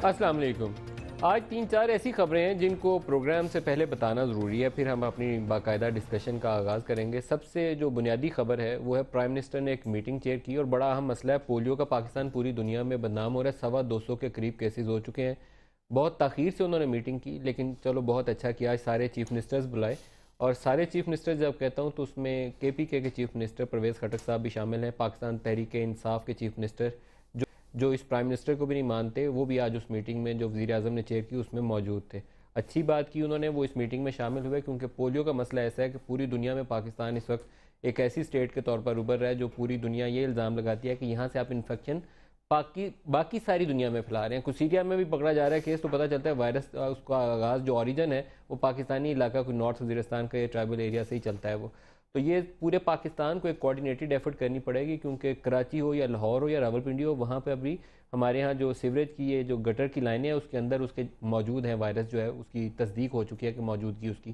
السلام علیکم۔ آج 3-4 ایسی خبریں ہیں جن کو پروگرام سے پہلے بتانا ضروری ہے، پھر ہم اپنی باقاعدہ ڈسکشن کا آغاز کریں گے۔ سب سے جو بنیادی خبر ہے وہ ہے پرائم منسٹر نے ایک میٹنگ چیئر کی اور بڑا اہم مسئلہ ہے پولیو کا پاکستان پوری دنیا میں بدنام ہو رہا ہے۔ 250 کے قریب کیسز ہو چکے ہیں۔ بہت تاخیر سے انہوں نے میٹنگ کی، لیکن چلو بہت اچھا کیا۔ آج سارے چیف منسٹرز بلائے، اور سارے چیف منسٹر جب کہتا ہوں تو اس میں KPK کے چیف منسٹر پرویز خٹک صاحب بھی شامل ہیں، پاکستان تحریک انصاف کے چیف منسٹر جو اس پرائم منسٹر کو بھی نہیں مانتے، وہ بھی آج اس میٹنگ میں جو وزیر اعظم نے چیئر کی اس میں موجود تھے۔ اچھی بات کی انہوں نے، وہ اس میٹنگ میں شامل ہوئے، کیونکہ پولیو کا مسئلہ ایسا ہے کہ پوری دنیا میں پاکستان اس وقت ایک ایسی اسٹیٹ کے طور پر ابھر رہا ہے جو پوری دنیا یہ الزام لگاتی ہے کہ یہاں سے آپ انفیکشن باقی ساری دنیا میں پھیلا رہے ہیں۔ کچھ سیریا میں بھی پکڑا جا رہا ہے کیس، تو پتہ چلتا ہے وائرس اس کا آغاز جو اوریجن ہے وہ پاکستانی علاقہ، کوئی نارتھ وزیرستان کا ٹرائبل ایریا سے ہی چلتا ہے وہ۔ تو یہ پورے پاکستان کو ایک کوارڈینیٹڈ ایفرٹ کرنی پڑے گی، کیونکہ کراچی ہو یا لاہور ہو یا راولپنڈی ہو، وہاں پہ ابھی ہمارے ہاں جو سیوریج کی یہ جو گٹر کی لائنیں ہیں اس کے اندر اس کے موجود ہیں وائرس، جو ہے اس کی تصدیق ہو چکی ہے کہ موجودگی اس کی۔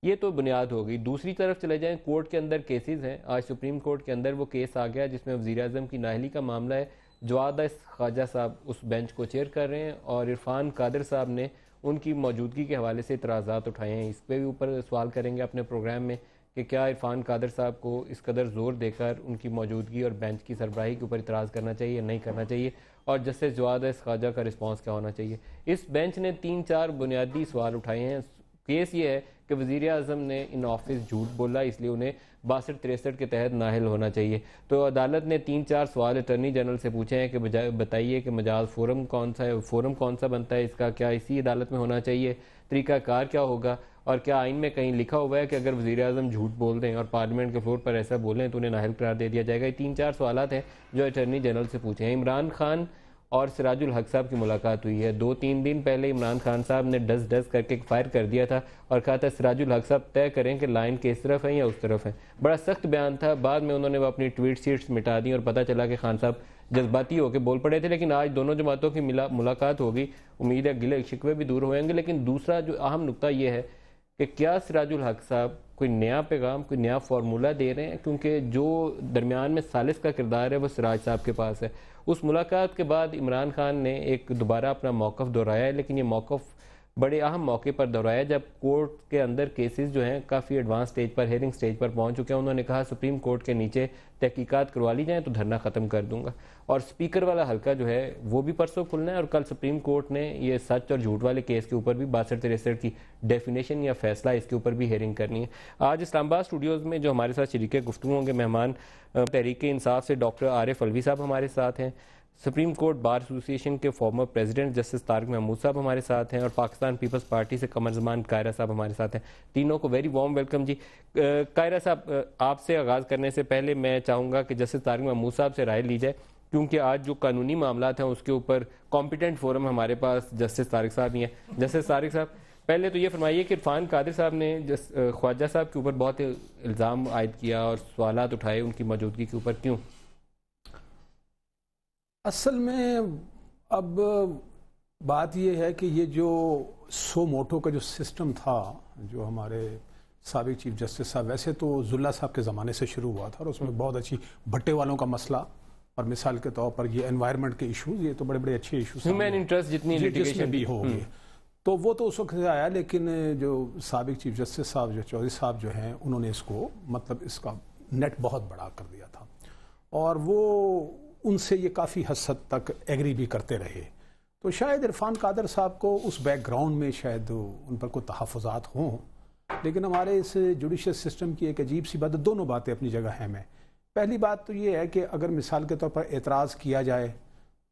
یہ تو بنیاد ہو گئی۔ دوسری طرف چلے جائیں، کورٹ کے اندر کیسز ہیں۔ آج سپریم کورٹ کے اندر وہ کیس آ گیا جس میں وزیر اعظم کی نااہلی کا معاملہ ہے۔ جواد خواجہ صاحب اس بینچ کو چیئر کر رہے ہیں، اور عرفان قادر صاحب نے ان کی موجودگی کے حوالے سے اعتراضات اٹھائے ہیں۔ اس پہ بھی اوپر سوال کریں گے اپنے پروگرام میں کہ کیا عرفان قادر صاحب کو اس قدر زور دے کر ان کی موجودگی اور بینچ کی سربراہی کے اوپر اعتراض کرنا چاہیے یا نہیں کرنا چاہیے، اور جسٹس جواد خواجہ کا رسپانس کیا ہونا چاہیے۔ اس بینچ نے 3-4 بنیادی سوال اٹھائے ہیں۔ کیس یہ ہے کہ وزیر اعظم نے ان آفس جھوٹ بولا، اس لیے انہیں 62-63 کے تحت نااہل ہونا چاہیے۔ تو عدالت نے 3-4 سوال اٹارنی جنرل سے پوچھے ہیں کہ بتائیے کہ مجاز فورم کون سا ہے، فورم کون سا بنتا ہے اس کا، کیا اسی عدالت میں ہونا چاہیے، طریقہ کار کیا ہوگا، اور کیا آئین میں کہیں لکھا ہوا ہے کہ اگر وزیر اعظم جھوٹ بول دیں اور پارلیمنٹ کے فلور پر ایسا بولیں تو انہیں نااہل قرار دے دیا جائے گا۔ یہ 3-4 سوالات ہیں جو اٹارنی جنرل سے پوچھے ہیں۔ عمران خان اور سراج الحق صاحب کی ملاقات ہوئی ہے۔ 2-3 دن پہلے عمران خان صاحب نے ڈز کر کے فائر کر دیا تھا اور کہا تھا سراج الحق صاحب طے کریں کہ لائن کس طرف ہے یا اس طرف ہے۔ بڑا سخت بیان تھا۔ بعد میں انہوں نے وہ اپنی ٹویٹ سیٹس مٹا دیں اور پتہ چلا کہ خان صاحب جذباتی ہو کے بول پڑے تھے، لیکن آج دونوں جماعتوں کی ملاقات ہوگی۔ امید ہے گلے شکوے بھی دور ہوئیں گے۔ لیکن دوسرا جو اہم نقطہ یہ ہے کہ کیا سراج الحق صاحب کوئی نیا پیغام، کوئی نیا فارمولہ دے رہے ہیں، کیونکہ جو درمیان میں ثالث کا کردار ہے وہ سراج صاحب کے پاس ہے۔ اس ملاقات کے بعد عمران خان نے ایک دوبارہ اپنا موقف دہرایا ہے، لیکن یہ موقف بڑے اہم موقع پر دہرایا جب کورٹ کے اندر کیسز جو ہیں کافی ایڈوانس سٹیج پر، ہیئرنگ سٹیج پر پہنچ چکے ہیں۔ انہوں نے کہا سپریم کورٹ کے نیچے تحقیقات کروا لی جائیں تو دھرنا ختم کر دوں گا، اور سپیکر والا حلقہ جو ہے وہ بھی پرسوں کھلنا ہے، اور کل سپریم کورٹ نے یہ سچ اور جھوٹ والے کیس کے اوپر بھی 62-63 کی ڈیفینیشن یا فیصلہ اس کے اوپر بھی ہیئرنگ کرنی ہے۔ آج اسلام آباد اسٹوڈیوز میں جو ہمارے ساتھ شریک گفتگو ہوں گے، مہمان تحریک انصاف سے ڈاکٹر عارف علوی صاحب ہمارے ساتھ ہیں، supreme court bar association کے former president justice Tariq Mahmood صاحب ہمارے ساتھ ہیں، اور پاکستان پیپلز پارٹی سے قمر زمان قاہرہ صاحب ہمارے ساتھ ہیں۔ تینوں کو ویری وارم ویلکم جی۔ قاہرہ صاحب، آپ سے آغاز کرنے سے پہلے میں چاہوں گا کہ جسٹس طارق محمود صاحب سے رائے لی جائے، کیونکہ آج جو قانونی معاملات ہیں اس کے اوپر کمپیٹنٹ فورم ہمارے پاس جسٹس طارق صاحب ہی ہیں۔ جسٹس طارق صاحب، پہلے تو یہ فرمائیے کہ عرفان قادر صاحب نے خواجہ صاحب کے اوپر بہت الزام عائد کیا اور سوالات اٹھائے ان کی موجودگی کے اوپر، کیوں؟ اصل میں اب بات یہ ہے کہ یہ جو سو موٹو کا جو سسٹم تھا، جو ہمارے سابق چیف جسٹس صاحب، ویسے تو ذلہ صاحب کے زمانے سے شروع ہوا تھا، اور اس میں بہت اچھی بھٹے والوں کا مسئلہ، اور مثال کے طور پر یہ انوائرمنٹ کے ایشوز، یہ تو بڑے بڑے اچھے ایشوز، ہیومن انٹرسٹ جتنی لٹیگیشن بھی ہوگی، تو وہ تو اس وقت سے آیا۔ لیکن جو سابق چیف جسٹس صاحب، جو چودھری صاحب جو ہیں، انہوں نے اس کو مطلب اس کا نیٹ بہت بڑا کر دیا تھا، اور وہ ان سے یہ کافی حد تک ایگری بھی کرتے رہے۔ تو شاید عرفان قادر صاحب کو اس بیک گراؤنڈ میں شاید ان پر کوئی تحفظات ہوں، لیکن ہمارے اس جوڈیشل سسٹم کی ایک عجیب سی بات، دونوں باتیں اپنی جگہ اہم ہیں۔ پہلی بات تو یہ ہے کہ اگر مثال کے طور پر اعتراض کیا جائے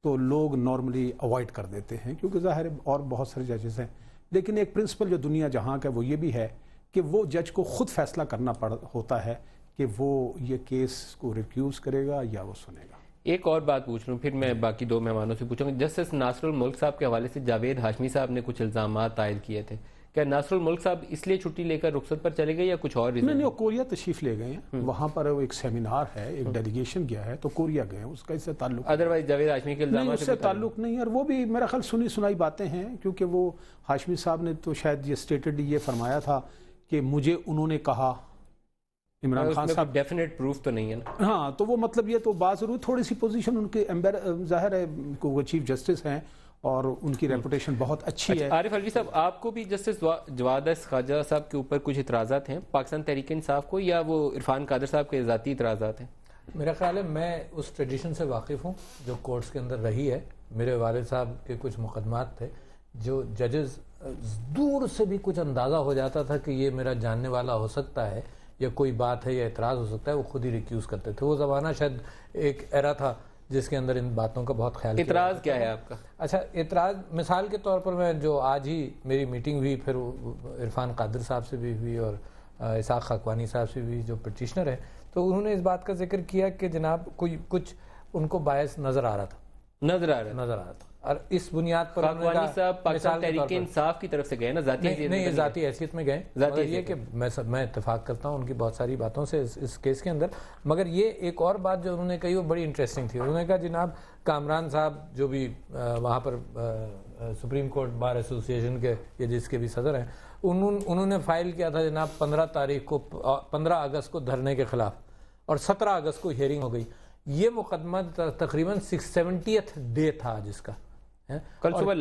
تو لوگ نارملی اوائڈ کر دیتے ہیں، کیونکہ ظاہر اور بہت سارے ججز ہیں، لیکن ایک پرنسپل جو دنیا جہاں کا وہ یہ بھی ہے کہ وہ جج کو خود فیصلہ کرنا ہوتا ہے کہ وہ یہ کیس کو ریکیوز کرے گا یا وہ سنے گا۔ ایک اور بات پوچھ لوں، پھر میں باقی دو مہمانوں سے پوچھوں گا۔ جسٹس ناصر الملک صاحب کے حوالے سے جاوید ہاشمی صاحب نے کچھ الزامات عائد کیے تھے، کیا ناصر الملک صاحب اس لیے چھٹی لے کر رخصت پر چلے گئے یا کچھ اور ریزن؟ نہیں، وہ کوریا تشریف لے گئے ہیں، وہاں پر ایک سیمینار ہے، ایک ڈیلیگیشن گیا ہے، تو کوریا گئے ہیں، اس کا اس سے تعلق ادروائز جاوید ہاشمی کے الزامات نہیں، اس سے تعلق نہیں، اور وہ بھی میرا خیال سنی سنائی باتیں ہیں، کیونکہ وہ ہاشمی صاحب نے تو شاید یہ اسٹیٹڈلی یہ فرمایا تھا کہ مجھے انہوں نے کہا، عمران خان صاحب ڈیفینیٹ پروف تو نہیں ہے نا۔ ہاں، تو وہ مطلب یہ تو بات ضرور تھوڑی سی پوزیشن ان کے ظاہر ہے وہ چیف جسٹس ہیں، اور ان کی ریپوٹیشن بہت اچھی ہے. عارف الوی صاحب، آپ کو بھی جسٹس جواد خواجہ صاحب کے اوپر کچھ اعتراضات ہیں پاکستان تحریک انصاف کو، یا وہ عرفان قادر صاحب کے ذاتی اعتراضات ہیں؟ میرا خیال ہے میں اس ٹریڈیشن سے واقف ہوں جو کورٹس کے اندر رہی ہے. میرے والد صاحب کے کچھ مقدمات تھے جو ججز دور سے بھی کچھ اندازہ ہو جاتا تھا کہ یہ میرا جاننے والا ہو سکتا ہے یا کوئی بات ہے یا اعتراض ہو سکتا ہے، وہ خود ہی ریکیوز کرتے تھے. وہ زمانہ شاید ایک ایرا تھا جس کے اندر ان باتوں کا بہت خیال. اعتراض کیا ہے آپ کا؟ اچھا، اعتراض مثال کے طور پر میں جو آج ہی میری میٹنگ ہوئی، پھر عرفان قادر صاحب سے بھی ہوئی اور اسحاق خاکوانی صاحب سے بھی جو پٹیشنر ہیں، تو انہوں نے اس بات کا ذکر کیا کہ جناب کوئی کچھ ان کو باعث نظر آ رہا تھا. اور اس بنیاد پر خاکوانی صاحب پاکستان تحریک انصاف کی طرف سے گئے نا، ذاتی نہیں، یہ ذاتی حیثیت میں گئے. مگر یہ کہ میں اتفاق کرتا ہوں ان کی بہت ساری باتوں سے اس کیس کے اندر. مگر یہ ایک اور بات جو انہوں نے کہی وہ بڑی انٹرسٹنگ تھی. انہوں نے کہا جناب کامران صاحب جو بھی وہاں پر supreme court bar association کے یہ جس کے بھی صدر ہیں، انہوں نے فائل کیا تھا جناب 15 اگست کو دھرنے کے خلاف، اور 17 اگست کو ہیئرنگ ہو گئی. یہ مقدمہ تقریباً 670th ڈے تھا جس کا. کل صبح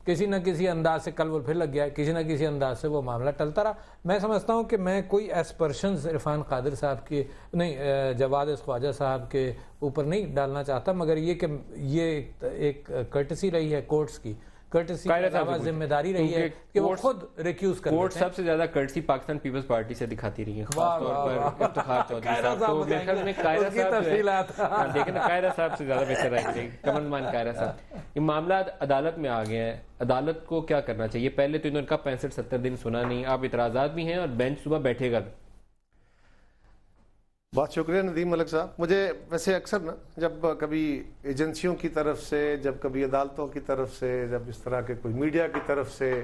کسی نہ کسی انداز سے کل وہ پھر لگ گیا، کسی نہ کسی انداز سے وہ معاملہ ٹلتا رہا. میں سمجھتا ہوں کہ میں کوئی ایسپرشنز عرفان قادر صاحب کی نہیں، جواد خواجہ صاحب کے اوپر نہیں ڈالنا چاہتا، مگر یہ کہ یہ ایک کرٹسی رہی ہے کورٹس کی، کرٹسی کے علاوہ ذمہ داری رہی ہے کہ وہ خود ریکیوز کرتے ہیں. کورٹ سب سے زیادہ کرٹسی پاکستان پیپلز پارٹی سے دکھاتی رہی ہے، خاص طور پر افتخار چودھری صاحب. تو میرے خیال میں قائرہ صاحب دیکھیں نا، قائرہ صاحب سے زیادہ بہتر رہے گی کمل مان قائرہ صاحب. یہ معاملات عدالت میں آ گئے ہیں، عدالت کو کیا کرنا چاہیے؟ پہلے تو انہوں نے کہا 65-70 دن سنا نہیں، آپ اعتراضات بھی ہیں اور بینچ صبح بیٹھے گا. بہت شکریہ ندیم ملک صاحب. مجھے ویسے اکثر نا جب کبھی ایجنسیوں کی طرف سے، جب کبھی عدالتوں کی طرف سے، جب اس طرح کے کوئی میڈیا کی طرف سے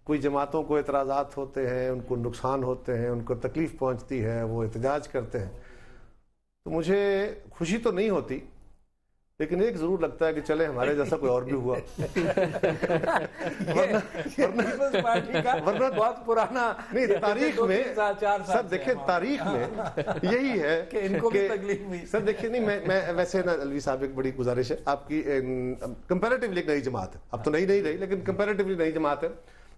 کوئی جماعتوں کو اعتراضات ہوتے ہیں، ان کو نقصان ہوتے ہیں، ان کو تکلیف پہنچتی ہے، وہ احتجاج کرتے ہیں، تو مجھے خوشی تو نہیں ہوتی، لیکن ایک ضرور لگتا ہے کہ چلے ہمارے جیسا کوئی اور بھی ہوا. ورنہ بہت پرانا نہیں، تاریخ میں سب دیکھیں، تاریخ میں یہی ہے کہ ان کو بھی تکلیف ہوئی. سر دیکھیں، نہیں میں ویسے نا الوی صاحب ایک بڑی گزارش ہے آپ کی، کمپیریٹیولی ایک نئی جماعت ہے، اب تو نئی نہیں رہی لیکن کمپیریٹیولی نئی جماعت ہے.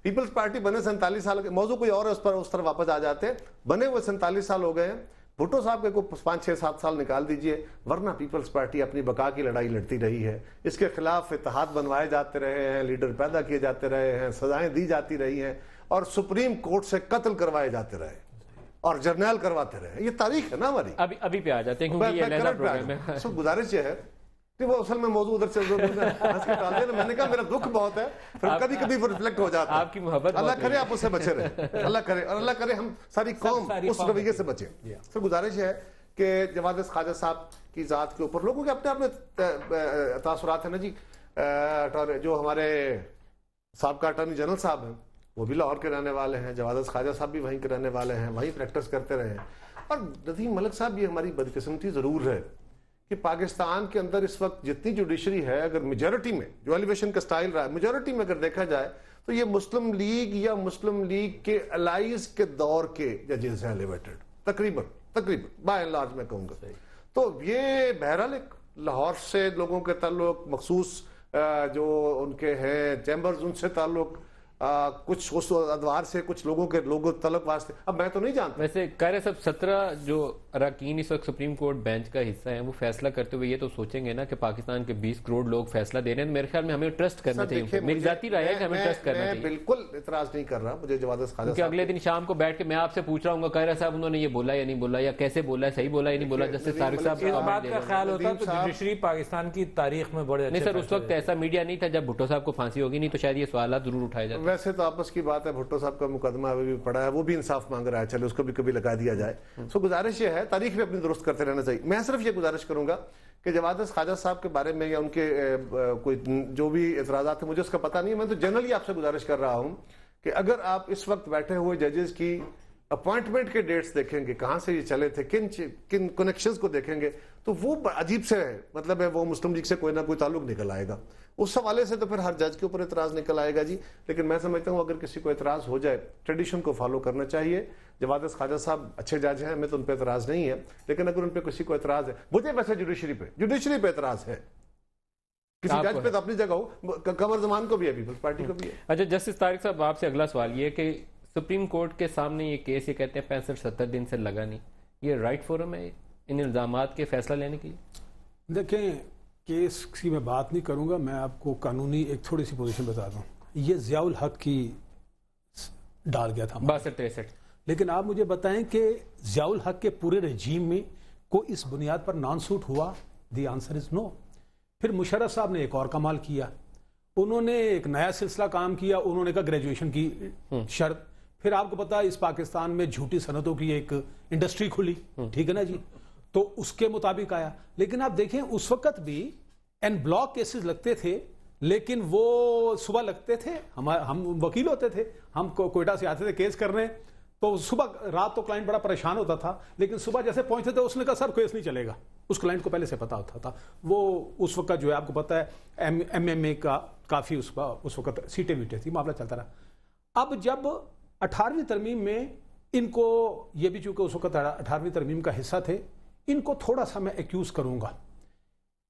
پیپلز پارٹی بنے 47 سال کے، موضوع کوئی اور ہے، اس پر اس طرح واپس آ جاتے ہیں. بنے ہوئے 47 سال ہو گئے ہیں. بھٹو صاحب کے کو 5-6-7 سال نکال دیجئے، ورنہ پیپلز پارٹی اپنی بقا کی لڑائی لڑتی رہی ہے. اس کے خلاف اتحاد بنوائے جاتے رہے ہیں، لیڈر پیدا کیے جاتے رہے ہیں، سزائیں دی جاتی رہی ہیں، اور سپریم کورٹ سے قتل کروائے جاتے رہے اور جرنیل کرواتے رہے. یہ تاریخ ہے نا ہماری. ابھی پہ آ جاتے ہیں کیونکہ یہ علیحدہ پروگرام ہے. سب گزارش یہ ہے کہ وہ اصل میں موضوع ادھر سے ہنس کے ٹال دیا. میں نے کہا میرا دکھ بہت ہے، پھر کبھی کبھی وہ ریفلیکٹ ہو جاتا ہے. آپ کی محبت، اللہ کرے آپ اس سے بچے رہے، اللہ کرے، اور اللہ کرے ہم ساری قوم اس رویے سے بچے. پھر گزارش ہے کہ جواد خواجہ صاحب کی ذات کے اوپر لوگوں کے اپنے اپنے تاثرات ہیں نا جی. جو ہمارے سابقہ اٹارنی جنرل صاحب ہیں وہ بھی لاہور کے رہنے والے ہیں، جواد خواجہ صاحب بھی وہیں کے رہنے والے ہیں، وہیں پریکٹس کرتے رہے ہیں. اور ندیم ملک صاحب، یہ ہماری بدقسمتی ضرور ہے کہ پاکستان کے اندر اس وقت جتنی جوڈیشری ہے، اگر میجورٹی میں جو ایلیویشن کا سٹائل رہا ہے، میجورٹی میں اگر دیکھا جائے تو یہ مسلم لیگ یا مسلم لیگ کے الائز کے دور کے ججز ہیں ایلیویٹڈ، تقریباً بائی اینڈ لارج میں کہوں گا. تو یہ بہرحال ایک لاہور سے لوگوں کے تعلق، مخصوص جو ان کے ہیں چیمبرز، ان سے تعلق، کچھ اس ادوار سے کچھ لوگوں کے لوگوں تعلق واسطے. اب میں تو نہیں جانتا. ویسے قائرہ صاحب، 17 جو اراکین اس وقت سپریم کورٹ بینچ کا حصہ ہیں، وہ فیصلہ کرتے ہوئے یہ تو سوچیں گے نا کہ پاکستان کے 20 کروڑ لوگ فیصلہ دے رہے ہیں. میرے خیال میں ہمیں ٹرسٹ کرنا چاہیے. میری ذاتی رائے ہے کہ ہمیں ٹرسٹ کرنا چاہیے. میں بالکل اعتراض نہیں کر رہا. مجھے جواد خواجہ کہ اگلے دن شام کو بیٹھ کے میں آپ سے پوچھ رہا ہوں گا قائرہ صاحب انہوں نے یہ بولا یا نہیں بولا، یا کیسے بولا ہے، صحیح بولا یا نہیں بولا. جسٹس طارق صاحب اس بات کا خیال ہوتا تو جوڈیشری پاکستان کی تاریخ میں بڑے نہیں سر، اس وقت ایسا میڈیا نہیں تھا. جب بھٹو صاحب کو پھانسی ہوگی نہیں تو شاید یہ سوالات ضرور اٹھائے جاتے. ویسے تو آپس کی بات ہے، بھٹو صاحب کا مقدمہ ابھی بھی پڑا ہے، وہ بھی انصاف مانگ رہا ہے، چلے اس کو بھی کبھی لگا دیا جائے. سو گزارش یہ ہے، تاریخ بھی اپنی درست کرتے رہنا چاہیے. میں صرف یہ گزارش کروں گا کہ جواد خواجہ صاحب کے بارے میں یا ان کے کوئی جو بھی اعتراضات ہیں، مجھے اس کا پتہ نہیں ہے. میں تو جنرلی آپ سے گزارش کر رہا ہوں کہ اگر آپ اس وقت بیٹھے ہوئے ججز کی اپوائنٹمنٹ کے ڈیٹس دیکھیں گے، کہاں سے یہ چلے تھے، کن کنیکشنز کو دیکھیں گے، تو وہ عجیب سے ہے. مطلب ہے وہ مسلم لیگ سے کوئی نہ کوئی تعلق نکل آئے گا. اس حوالے سے تو پھر ہر جج کے اوپر اعتراض نکل آئے گا جی. لیکن میں سمجھتا ہوں اگر کسی کو اعتراض ہو جائے، ٹریڈیشن کو فالو کرنا چاہیے. جواد خواجہ صاحب اچھے جج ہیں، ہمیں تو ان پہ اعتراض نہیں ہے، لیکن اگر ان پہ کسی کو اعتراض ہے، مجھے ویسے جوڈیشری پہ اعتراض ہے. کسی جج پہ تو اپنی جگہ ہو، قمر زمان کو بھی ہے، پیپلز پارٹی کو بھی ہے. اچھا جسٹس طارق صاحب آپ سے اگلا سوال یہ کہ سپریم کورٹ کے سامنے یہ کیس، یہ کہتے ہیں 65-70 دن سے لگا نہیں، یہ رائٹ فورم ہے ان الزامات کے فیصلہ لینے کے لیے؟ دیکھیں کیس کی میں بات نہیں کروں گا، میں آپ کو قانونی ایک تھوڑی سی پوزیشن بتا دوں. یہ ضیاء الحق کی ڈال گیا تھا 62-63، لیکن آپ مجھے بتائیں کہ ضیاء الحق کے پورے رجیم میں کوئی اس بنیاد پر نان سوٹ ہوا؟ دی آنسر از نو. پھر مشرف صاحب نے ایک اور کمال کیا، انہوں نے ایک نیا سلسلہ کام کیا، انہوں نے کہا گریجویشن کی شرط. پھر آپ کو پتا اس پاکستان میں جھوٹی صنعتوں کی ایک انڈسٹری کھلی، ٹھیک ہے نا جی، تو اس کے مطابق آیا. لیکن آپ دیکھیں اس وقت بھی این بلاک کیسز لگتے تھے، لیکن وہ صبح لگتے تھے، ہم وکیل ہوتے تھے، ہم کوئٹہ سے آتے تھے کیس کرنے، تو صبح رات تو کلائنٹ بڑا پریشان ہوتا تھا، لیکن صبح جیسے پہنچتے تھے اس نے کہا سر کیس نہیں چلے گا. اس کلائنٹ کو پہلے سے پتا ہوتا تھا. وہ اس وقت جو ہے آپ کو پتا ہے ایم اے کا کافی اس وقت سیٹیں ویٹیں تھی، معاملہ چلتا رہا. اب جب 18ویں ترمیم میں ان کو، یہ بھی چونکہ اس وقت 18ویں ترمیم کا حصہ تھے، ان کو تھوڑا سا میں ایکیوز کروں گا.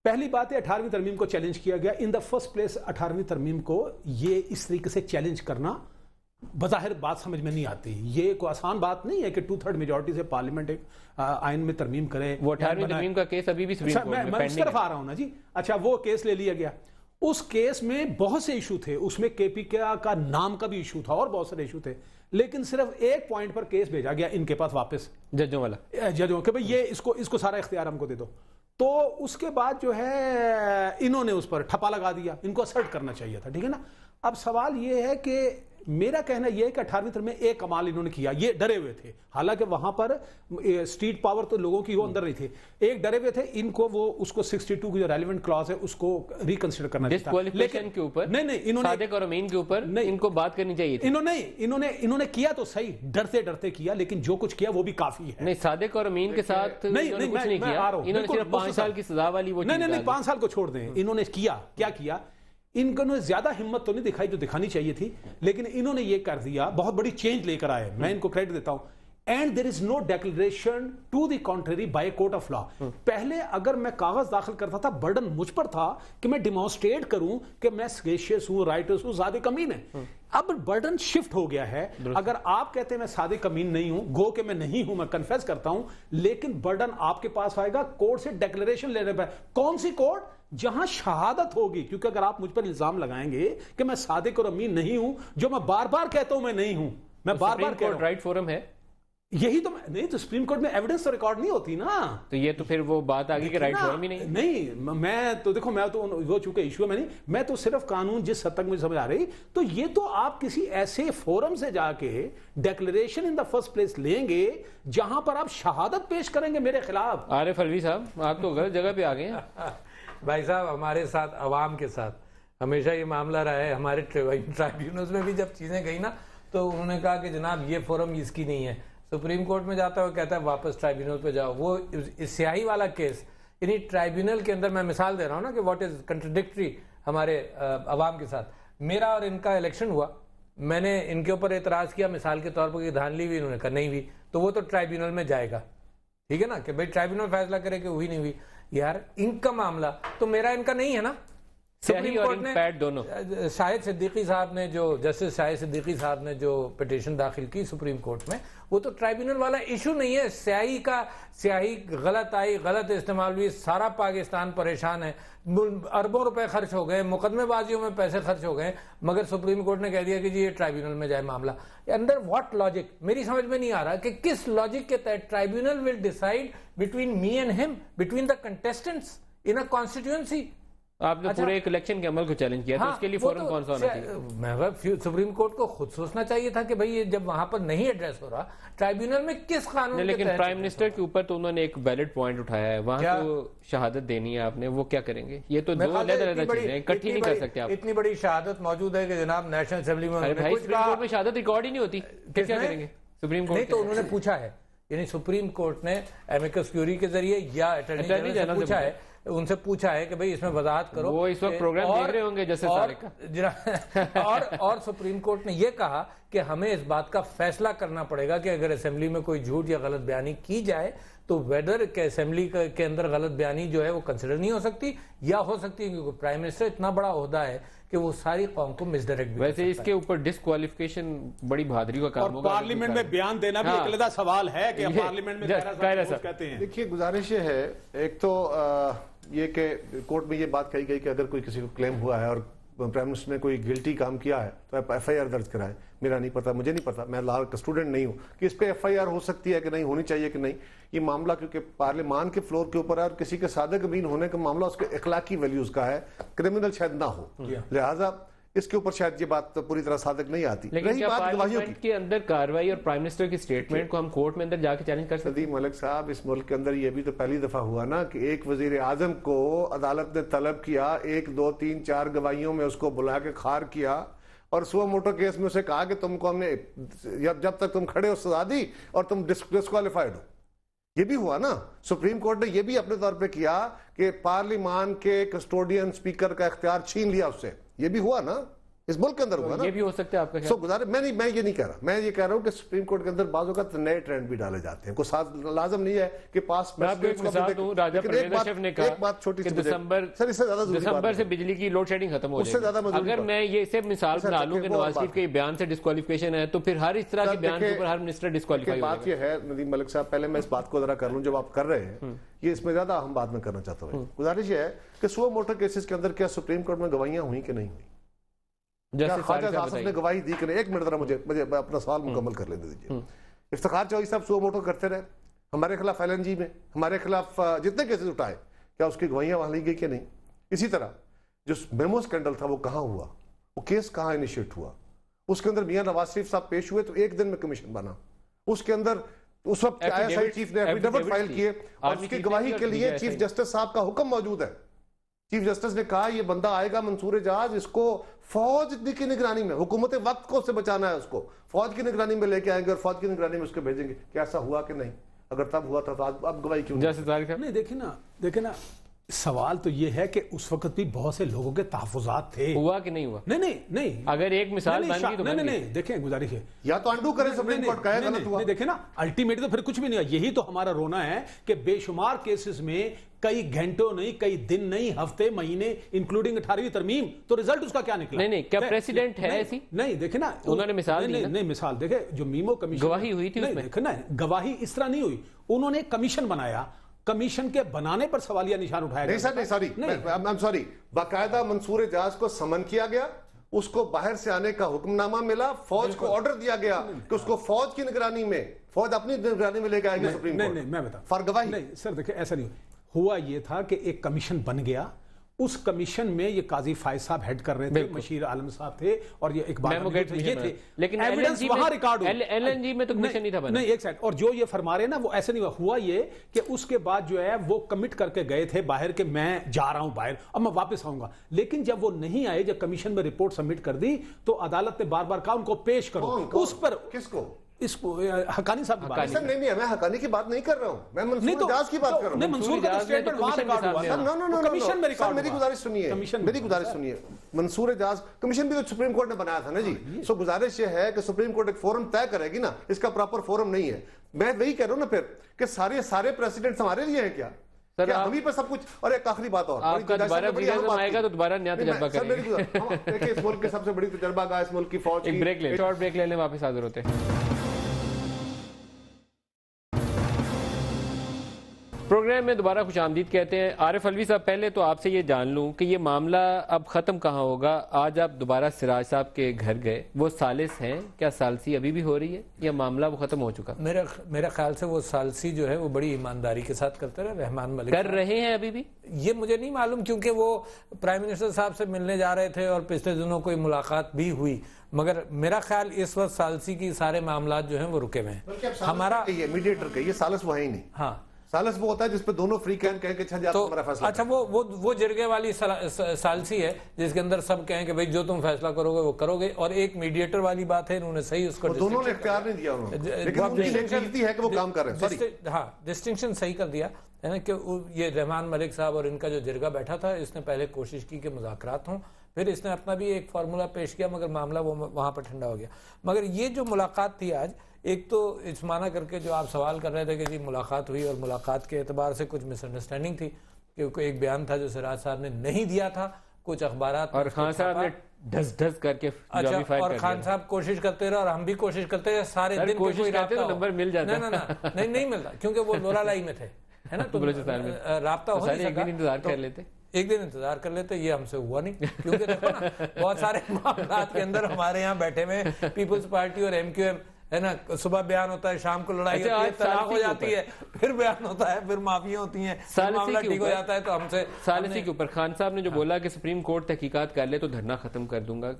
پہلی بات ہے 18ویں ترمیم کو چیلنج کیا گیا. ان دا فرسٹ پلیس 18ویں ترمیم کو یہ اس طریقے سے چیلنج کرنا بظاہر بات سمجھ میں نہیں آتی. یہ کوئی آسان بات نہیں ہے کہ 2/3 میجورٹی سے پارلیمنٹ ایک آئین میں ترمیم کرے. وہ 18ویں ترمیم کا کیس ابھی بھی سپریم کورٹ میں اس طرف آ رہا ہوں نا جی. اچھا وہ کیس لے لیا گیا، اس کیس میں بہت سے ایشو تھے، اس میں کے پی کا نام کا بھی ایشو تھا اور بہت سارے ایشو تھے، لیکن صرف ایک پوائنٹ پر کیس بھیجا گیا ان کے پاس واپس، ججوں والا، ججوں کہ بھئی یہ اس کو سارا اختیار ہم کو دے دو. تو اس کے بعد جو ہے انہوں نے اس پر ٹھپا لگا دیا، ان کو اسرٹ کرنا چاہیے تھا، ٹھیک ہے نا. اب سوال یہ ہے کہ میرا کہنا یہ ہے کہ 18ویں ترمیم میں ایک کمال انہوں نے کیا، یہ ڈرے ہوئے تھے، حالانکہ وہاں پر اسٹریٹ پاور تو لوگوں کی وہ اندر نہیں تھے، ایک ڈرے ہوئے تھے. ان کو وہ اس کو 62 کی جو ریلیونٹ کلاس ہے اس کو ریکنسیڈر کرنا چاہیے تھا، لیکن کے اوپر نہیں صادق اور امین کے اوپر ان کو بات کرنی چاہیے تھی. انہوں نے کیا تو صحیح، ڈرتے کیا، لیکن جو کچھ کیا وہ بھی کافی ہے. نہیں صادق اور امین کے ساتھ انہوں نے کچھ نہیں کیا، انہوں نے صرف 5 سال کی سزا والی وہ چیز. نہیں 5 سال کو چھوڑ دیں، انہوں نے کیا کیا، ان کو زیادہ ہمت تو نہیں دکھائی جو دکھانی چاہیے تھی، لیکن انہوں نے یہ کر دیا، بہت بڑی چینج لے کر آئے، میں ان کو کریڈٹ دیتا ہوں. And there is no declaration to the contrary by court of law. پہلے اگر میں کاغذ داخل کرتا تھا برڈن مجھ پر تھا کہ میں ڈیمانسٹریٹ کروں کہ میں سگیشیس ہوں، رائٹرس ہوں، صادق کمین ہے. اب برڈن شفٹ ہو گیا ہے. اگر آپ کہتے ہیں میں صادق کمین نہیں ہوں، گو کہ میں نہیں ہوں، میں کنفیس کرتا ہوں، لیکن برڈن آپ کے پاس آئے گا کورٹ سے ڈیکلریشن لینے پہ. کون سی کورٹ؟ جہاں شہادت ہوگی. کیونکہ اگر آپ مجھ پر الزام لگائیں گے کہ میں صادق اور امین نہیں ہوں، جو میں بار بار کہتا ہوں میں نہیں ہوں، میں بار بار کہہ رہا ہوں، رائٹ فورم ہے یہی تو نہیں، تو سپریم کورٹ میں ایویڈنس تو ریکارڈ نہیں ہوتی نا. تو یہ تو پھر وہ بات آگئی کہ رائٹ فورم ہی نہیں. میں تو دیکھو، میں تو وہ چونکہ ایشو ہے میں تو صرف قانون جس حد تک مجھے سمجھ آ رہی، تو یہ تو آپ کسی ایسے فورم سے جا کے declaration in the first place لیں گے جہاں پر آپ شہادت پیش کریں گے میرے خلاف. عارف الوی صاحب آپ تو غلط جگہ پہ آ گئے ہیں. بھائی صاحب ہمارے ساتھ، عوام کے ساتھ ہمیشہ یہ معاملہ رہا ہے. ہمارے ٹرائبیونلز میں بھی جب چیزیں گئی نا تو انہوں نے کہا کہ جناب یہ فورم اس کی نہیں ہے. سپریم کورٹ میں جاتا ہے وہ کہتا ہے واپس ٹرائبیونل پہ جاؤ. وہ سیاہی والا کیس، یعنی ٹرائبیونل کے اندر، میں مثال دے رہا ہوں نا کہ واٹ از کنٹرڈکٹری ہمارے عوام کے ساتھ. میرا اور ان کا الیکشن ہوا، میں نے ان کے اوپر اعتراض کیا مثال کے طور پر کہ دھاندلی ہوئی، انہوں نے کہا نہیں ہوئی، تو وہ تو ٹرائبیونل میں جائے گا، ٹھیک ہے نا، کہ بھائی ٹرائبیونل فیصلہ کرے کہ ہوئی نہیں ہوئی. یار ان کا معاملہ تو میرا ان کا نہیں ہے نا. سپریم کورٹ نے شاہد صدیقی صاحب نے جو جسٹس شاہد صدیقی صاحب نے جو پٹیشن داخل کی سپریم کورٹ میں، وہ تو ٹرائبیونل والا ایشو نہیں ہے. سیاہی غلط آئی، غلط استعمال ہوئی، سارا پاکستان پریشان ہے، اربوں روپے خرچ ہو گئے، مقدمے بازیوں میں پیسے خرچ ہو گئے، مگر سپریم کورٹ نے کہہ دیا کہ جی یہ ٹرائبیونل میں جائے معاملہ. Under what logic? میری سمجھ میں نہیں آ رہا کہ کس لاجک کے تحت ٹرائبیونل ول ڈیسائیڈ بٹوین می اینڈ ہم، بٹوین دا کنٹیسٹنٹس ان اے کانسٹیٹیوئنسی. آپ نے پورے ایک الیکشن کے عمل کو چیلنج کیا تھا، اس کے لیے فورم کون سا ہونا چاہیے؟ سپریم کورٹ کو خود سوچنا چاہیے تھا کہ بھئی جب وہاں پر نہیں ایڈریس ہو رہا ٹرائبیونل میں کس قانون کے تحت. لیکن پرائم منسٹر کے اوپر تو انہوں نے ایک ویلڈ پوائنٹ اٹھایا ہے، وہاں تو شہادت دینی ہے آپ نے، وہ کیا کریں گے؟ یہ تو دو علیحدہ چیزیں اکٹھی نہیں کر سکتے آپ. اتنی بڑی شہادت موجود ہے کہ جناب نیشنل اسمبلی میں سپریم کورٹ میں شہادت ریکارڈ ہی نہیں ہوتی، کیا کریں گے سپریم کورٹ؟ نہیں تو انہوں نے پوچھا ہے، یعنی سپریم کورٹ نے ایمیکس کیوری کے ذریعے یا اٹارنی جنرل سے پوچھا ہے، ان سے پوچھا ہے کہ بھئی اس میں وضاحت کرو. وہ اس وقت پروگرام دیکھ رہے ہوں گے جیسے سارے کا. اور سپریم کورٹ نے یہ کہا کہ ہمیں اس بات کا فیصلہ کرنا پڑے گا کہ اگر اسمبلی میں کوئی جھوٹ یا غلط بیانی کی جائے تو ویدر کہ اسمبلی کے اندر غلط بیانی جو ہے وہ کنسیڈر نہیں ہو سکتی، یا ہو سکتی ہے کیونکہ پرائم منسٹر اتنا بڑا عہدہ ہے کہ وہ ساری قوم کو مس ڈائریکٹ بھی ویسے اس کے اوپر ڈسکوالیفیکیشن بڑی بہادری کا کام ہوگا. اور پارلیمنٹ میں بیان دینا بھی ایک علیحدہ سوال ہے کہ پارلیمنٹ میں کہتے ہیں. دیکھیے گزارش یہ ہے، ایک تو یہ کہ کورٹ میں یہ بات کہی گئی کہ اگر کوئی کسی کو کلیم ہوا ہے اور پرائم منسٹر نے کوئی گلٹی کام کیا ہے تو ایف آئی آر درج کرائے. میرا نہیں پتا، مجھے نہیں پتا، میں لا کا اسٹوڈنٹ نہیں ہوں کہ اس پہ ایف آئی آر ہو سکتی ہے کہ نہیں، ہونی چاہیے کہ نہیں. یہ معاملہ کیونکہ پارلیمان کے فلور کے اوپر ہے اور کسی کے صادق امین ہونے کا معاملہ اس کے اخلاقی ویلیوز کا ہے، کرمنل شاید نہ ہو، لہٰذا اس کے اوپر شاید یہ بات پوری طرح صادق نہیں آتی. لیکن کیا پارلیمنٹ کے اندر کاروائی اور پرائم منسٹر کی سٹیٹمنٹ کو ہم کورٹ میں اندر جا کے چیلنج کر سکتے ہیں؟ ندیم ملک صاحب، اس ملک کے اندر یہ بھی تو پہلی دفعہ ہوا نا کہ ایک وزیر اعظم کو عدالت نے طلب کیا، 1 2 3 4 گواہیوں میں اس کو بلا کے خار کیا اور سو موٹو کیس میں اسے کہا کہ تم کو ہم نے جب تک تم کھڑے ہو سزا دی اور تم ڈسکوالیفائڈ ہو. یہ بھی ہوا نا، سپریم کورٹ نے یہ بھی اپنے طور پہ کیا کہ پارلیمان کے کسٹوڈین اسپیکر کا اختیار چھین لیا اس سے. یہ بھی ہوا نا، اس ملک کے اندر ہوا نا. یہ بھی ہو سکتا ہے آپ کا سو گزارے میں یہ نہیں کہہ رہا، میں یہ کہہ رہا ہوں کہ سپریم کورٹ کے اندر بعض اوقات نئے ٹرینڈ بھی ڈالے جاتے ہیں. کوئی لازم نہیں ہے کہ پاس میں آپ کو ایک مثال دوں. راجہ پرویز شیف نے کہا کہ دسمبر سے بجلی کی لوڈ شیڈنگ ختم ہو جائے گی. اگر میں یہ صرف مثال بنا لوں کہ نواز شریف کے بیان سے ڈسکوالیفیکیشن ہے تو پھر ہر اس طرح کے بیان کے اوپر ہر منسٹر ڈسکوالیفائی ہو جائے گا. بات یہ ہے ندیم ملک صاحب، پہلے میں اس بات کو ذرا کر لوں جب آپ کر رہے ہیں، یہ اس میں زیادہ اہم بات میں کرنا چاہتا ہوں. گزارش یہ ہے کہ سو موٹر کیسز کے اندر کیا سپریم کورٹ میں گواہیاں ہوئی کہ نہیں ہوئی؟ خواجہ آصف نے گواہی دی کہ نہیں؟ ایک منٹ ذرا مجھے اپنا سوال مکمل کر لینے دیجیے. افتخار چوہدری صاحب سو موٹو کرتے رہے ہمارے خلاف ایل این جی میں، ہمارے خلاف جتنے کیسز اٹھائے، کیا اس کی گواہیاں وہاں لی گئی کہ نہیں؟ اسی طرح جو میمو اسکینڈل تھا وہ کہاں ہوا، وہ کیس کہاں انیشیٹ ہوا؟ اس کے اندر میاں نواز شریف صاحب پیش ہوئے تو ایک دن میں کمیشن بنا. اس کے اندر اس وقت آئی ایس آئی چیف نے ایفیڈیوٹ فائل کیے اور اس کی گواہی کے لیے چیف جسٹس صاحب کا حکم موجود ہے. چیف جسٹس نے کہا یہ بندہ آئے گا منصور اعجاز، اس کو فوج کی نگرانی میں، حکومت وقت کو اس سے بچانا ہے، اس کو فوج کی نگرانی میں لے کے آئیں گے اور فوج کی نگرانی میں اس کو بھیجیں گے. کیا ایسا ہوا کہ نہیں؟ اگر تب ہوا تھا تو اب گواہی کیوں نہیں؟ دیکھیں نا سوال تو یہ ہے کہ اس وقت بھی بہت سے لوگوں کے تحفظات تھے. ہوا کہ نہیں ہوا؟ نہیں. اگر ایک مثال بن گئی تو نہیں. دیکھیں گزارش ہے یا تو انڈو کریں سپریم کورٹ کا ہے غلط ہوا. دیکھیں نا الٹیمیٹ تو پھر کچھ بھی نہیں ہوا. یہی تو ہمارا رونا ہے کہ بے شمار کیسز میں کئی گھنٹوں نہیں، کئی دن نہیں، ہفتے، مہینے، انکلوڈنگ 18ویں ترمیم، تو ریزلٹ اس کا کیا نکلا؟ نہیں کیا پریسیڈنٹ ہے ایسی؟ نہیں دیکھیں نا انہوں نے مثال دی. نہیں مثال دیکھیں جو میمو کمیشن گواہی ہوئی تھی، دیکھیں نا گواہی اس طرح نہیں ہوئی. انہوں نے کمیشن بنایا، کمیشن کے بنانے پر سوالیہ نشان اٹھایا گیا. نہیں سوری، باقاعدہ منصور اعجاز کو سمن کیا گیا، اس کو باہر سے آنے کا حکم نامہ ملا، فوج کو آرڈر دیا گیا کہ اس کو فوج کی نگرانی میں، فوج اپنی نگرانی میں لے کے آئے گے سپریم کورٹ. نہیں میں بتا فار گواہی. نہیں سر دیکھیں ایسا نہیں ہوا. یہ تھا کہ ایک کمیشن بن گیا، اس کمیشن میں یہ قاضی فائز صاحب ہیڈ کر رہے تھے، مشیر عالم صاحب تھے اور یہ اقبال یہ تھے. لیکن ایویڈنس وہاں ریکارڈ ہو. ایل این جی میں تو کمیشن نہیں تھا بنا. نہیں ایک سیکنڈ. اور جو یہ فرما رہے نا وہ ایسے نہیں ہوا یہ کہ اس کے بعد جو ہے وہ کمٹ کر کے گئے تھے باہر کہ میں جا رہا ہوں باہر، اب میں واپس آؤں گا. لیکن جب وہ نہیں آئے، جب کمیشن میں رپورٹ سبمٹ کر دی تو عدالت نے بار بار کہا ان کو پیش کرو. اس پر کس کو؟ اس کو حقانی صاحب کی بات نہیں میں حقانی کی بات نہیں کر رہا ہوں، میں منصور اعجاز کی بات کر رہا ہوں. نہیں منصور کا سٹیٹمنٹ وہاں ریکارڈ ہوا. کمیشن میں ریکارڈ. میری گزارش سنیے. منصور اعجاز کمیشن بھی تو سپریم کورٹ نے بنایا تھا نا جی. سو گزارش یہ ہے کہ سپریم کورٹ ایک فورم طے کرے گی نا، اس کا پراپر فورم نہیں ہے. میں وہی کہہ رہا ہوں نا پھر کہ سارے پریسیڈنٹس ہمارے لیے ہیں کیا؟ ہمیں پہ سب کچھ. اور ایک آخری بات اور، آئے گا تو دوبارہ نیا تجربہ کریں گے. دیکھیں اس ملک کے سب سے بڑی تجربہ کا اس ملک کی فوج. ایک بریک لیں، شارٹ بریک لے لیں، واپس حاضر ہوتے ہیں. پروگرام میں دوبارہ خوش آمدید کہتے ہیں. عارف علوی صاحب، پہلے تو آپ سے یہ جان لوں کہ یہ معاملہ اب ختم کہاں ہوگا؟ آج آپ دوبارہ سراج صاحب کے گھر گئے، وہ ثالث ہیں، کیا ثالثی ابھی بھی ہو رہی ہے یا معاملہ وہ ختم ہو چکا؟ میرا خیال سے وہ ثالثی جو ہے وہ بڑی ایمانداری کے ساتھ کرتے رہے. رحمان ملک کر رہے ہیں ابھی بھی؟ یہ مجھے نہیں معلوم، کیونکہ وہ پرائم منسٹر صاحب سے ملنے جا رہے تھے اور پچھلے دنوں کوئی ملاقات بھی ہوئی، مگر میرا خیال اس وقت ثالثی کی سارے معاملات جو ہیں وہ رکے ہوئے ہیں. ہمارا میڈیٹر کا یہ ثالث وہ ہے ہی نہیں. ہاں ثالث وہ ہوتا ہے جس پہ دونوں فری کہیں کہ اچھا جی آپ ہمارا فیصلہ. اچھا وہ جرگے والی ثالثی ہے جس کے اندر سب کہیں کہ بھئی جو تم فیصلہ کرو گے وہ کرو گے، اور ایک میڈیٹر والی بات ہے. انہوں نے صحیح اس کو دونوں نے اختیار نہیں دیا، انہوں نے لیکن ان کی نیچرٹی ہے کہ وہ کام کر رہے ہیں. ہاں ڈسٹنکشن صحیح کر دیا ہے نا کہ یہ رحمان ملک صاحب اور ان کا جو جرگہ بیٹھا تھا، اس نے پہلے کوشش کی کہ مذاکرات ہوں، پھر اس نے اپنا بھی ایک فارمولا پیش کیا مگر معاملہ وہ وہاں پر ٹھنڈا ہو گیا. مگر یہ جو ملاقات تھی آج، ایک تو اس معنی کر کے جو آپ سوال کر رہے تھے کہ جی ملاقات ہوئی اور ملاقات کے اعتبار سے کچھ مس انڈرسٹینڈنگ تھی، کیونکہ ایک بیان تھا جو سراج صاحب نے نہیں دیا تھا، کچھ اخبارات اور خان صاحب نے ڈھس ڈھس کر کے اچھا، اور خان صاحب کوشش کرتے رہے اور ہم بھی کوشش کرتے رہے سارے دن، کوشش کرتے تو نمبر مل جاتا. نہیں ملتا کیونکہ وہ لولا لائی میں تھے، ہے نا، تو رابطہ ہو نہیں سکا. انتظار کر لیتے، ایک دن انتظار کر لیتے، یہ ہم سے ہوا نہیں. کیونکہ دیکھو نا بہت سارے معاملات کے اندر ہمارے یہاں بیٹھے ہوئے پیپلز پارٹی اور ایم کیو ایم، ہے نا، صبح بیان ہوتا ہے، شام کو لڑائی ہوتی ہے، طلاق ہو جاتی ہے، پھر بیان ہوتا ہے، پھر معافیاں ہوتی ہیں، معاملہ ٹھیک ہو جاتا ہے. تو ہم سے ثالثی کے اوپر خان صاحب نے جو بولا کہ سپریم کورٹ تحقیقات کر لے تو دھرنا ختم کر دوں گا،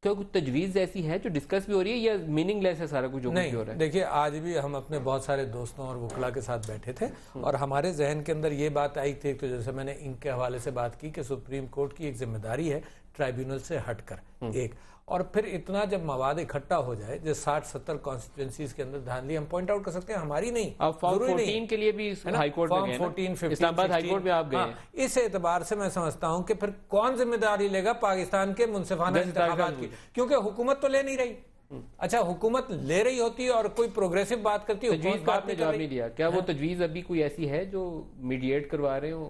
کیا کچھ تجویز ایسی ہے جو ڈسکس بھی ہو رہی ہے یا میننگ لیس ہے سارا کچھ جو نہیں ہو رہا ہے؟ دیکھیے آج بھی ہم اپنے بہت سارے دوستوں اور وکلا کے ساتھ بیٹھے تھے اور ہمارے ذہن کے اندر یہ بات آئی تھی، تو جیسے میں نے ان کے حوالے سے بات کی کہ سپریم کورٹ کی ایک ذمہ داری ہے ٹرائیبیونل سے ہٹ کر ایک، اور پھر اتنا جب مواد اکٹھا ہو جائے جو 60-70 کانسٹیٹوئنسیز کے اندر دھاندلی ہم پوائنٹ آؤٹ کر سکتے ہیں، ہماری نہیں، اب فارم 14 کے لیے بھی ہائی کورٹ میں گئے، فارم 14 اسلام آباد ہائی کورٹ میں آپ گئے. اس اعتبار سے میں سمجھتا ہوں کہ پھر کون ذمہ داری لے گا پاکستان کے منصفانہ انتخابات کی، کیونکہ حکومت تو لے نہیں رہی. اچھا حکومت لے رہی ہوتی ہے اور کوئی پروگریسو بات کرتی ہے، تجویز بات نے جواب نہیں دیا. کیا وہ تجویز ابھی کوئی ایسی ہے جو میڈیٹ کروا رہے ہوں؟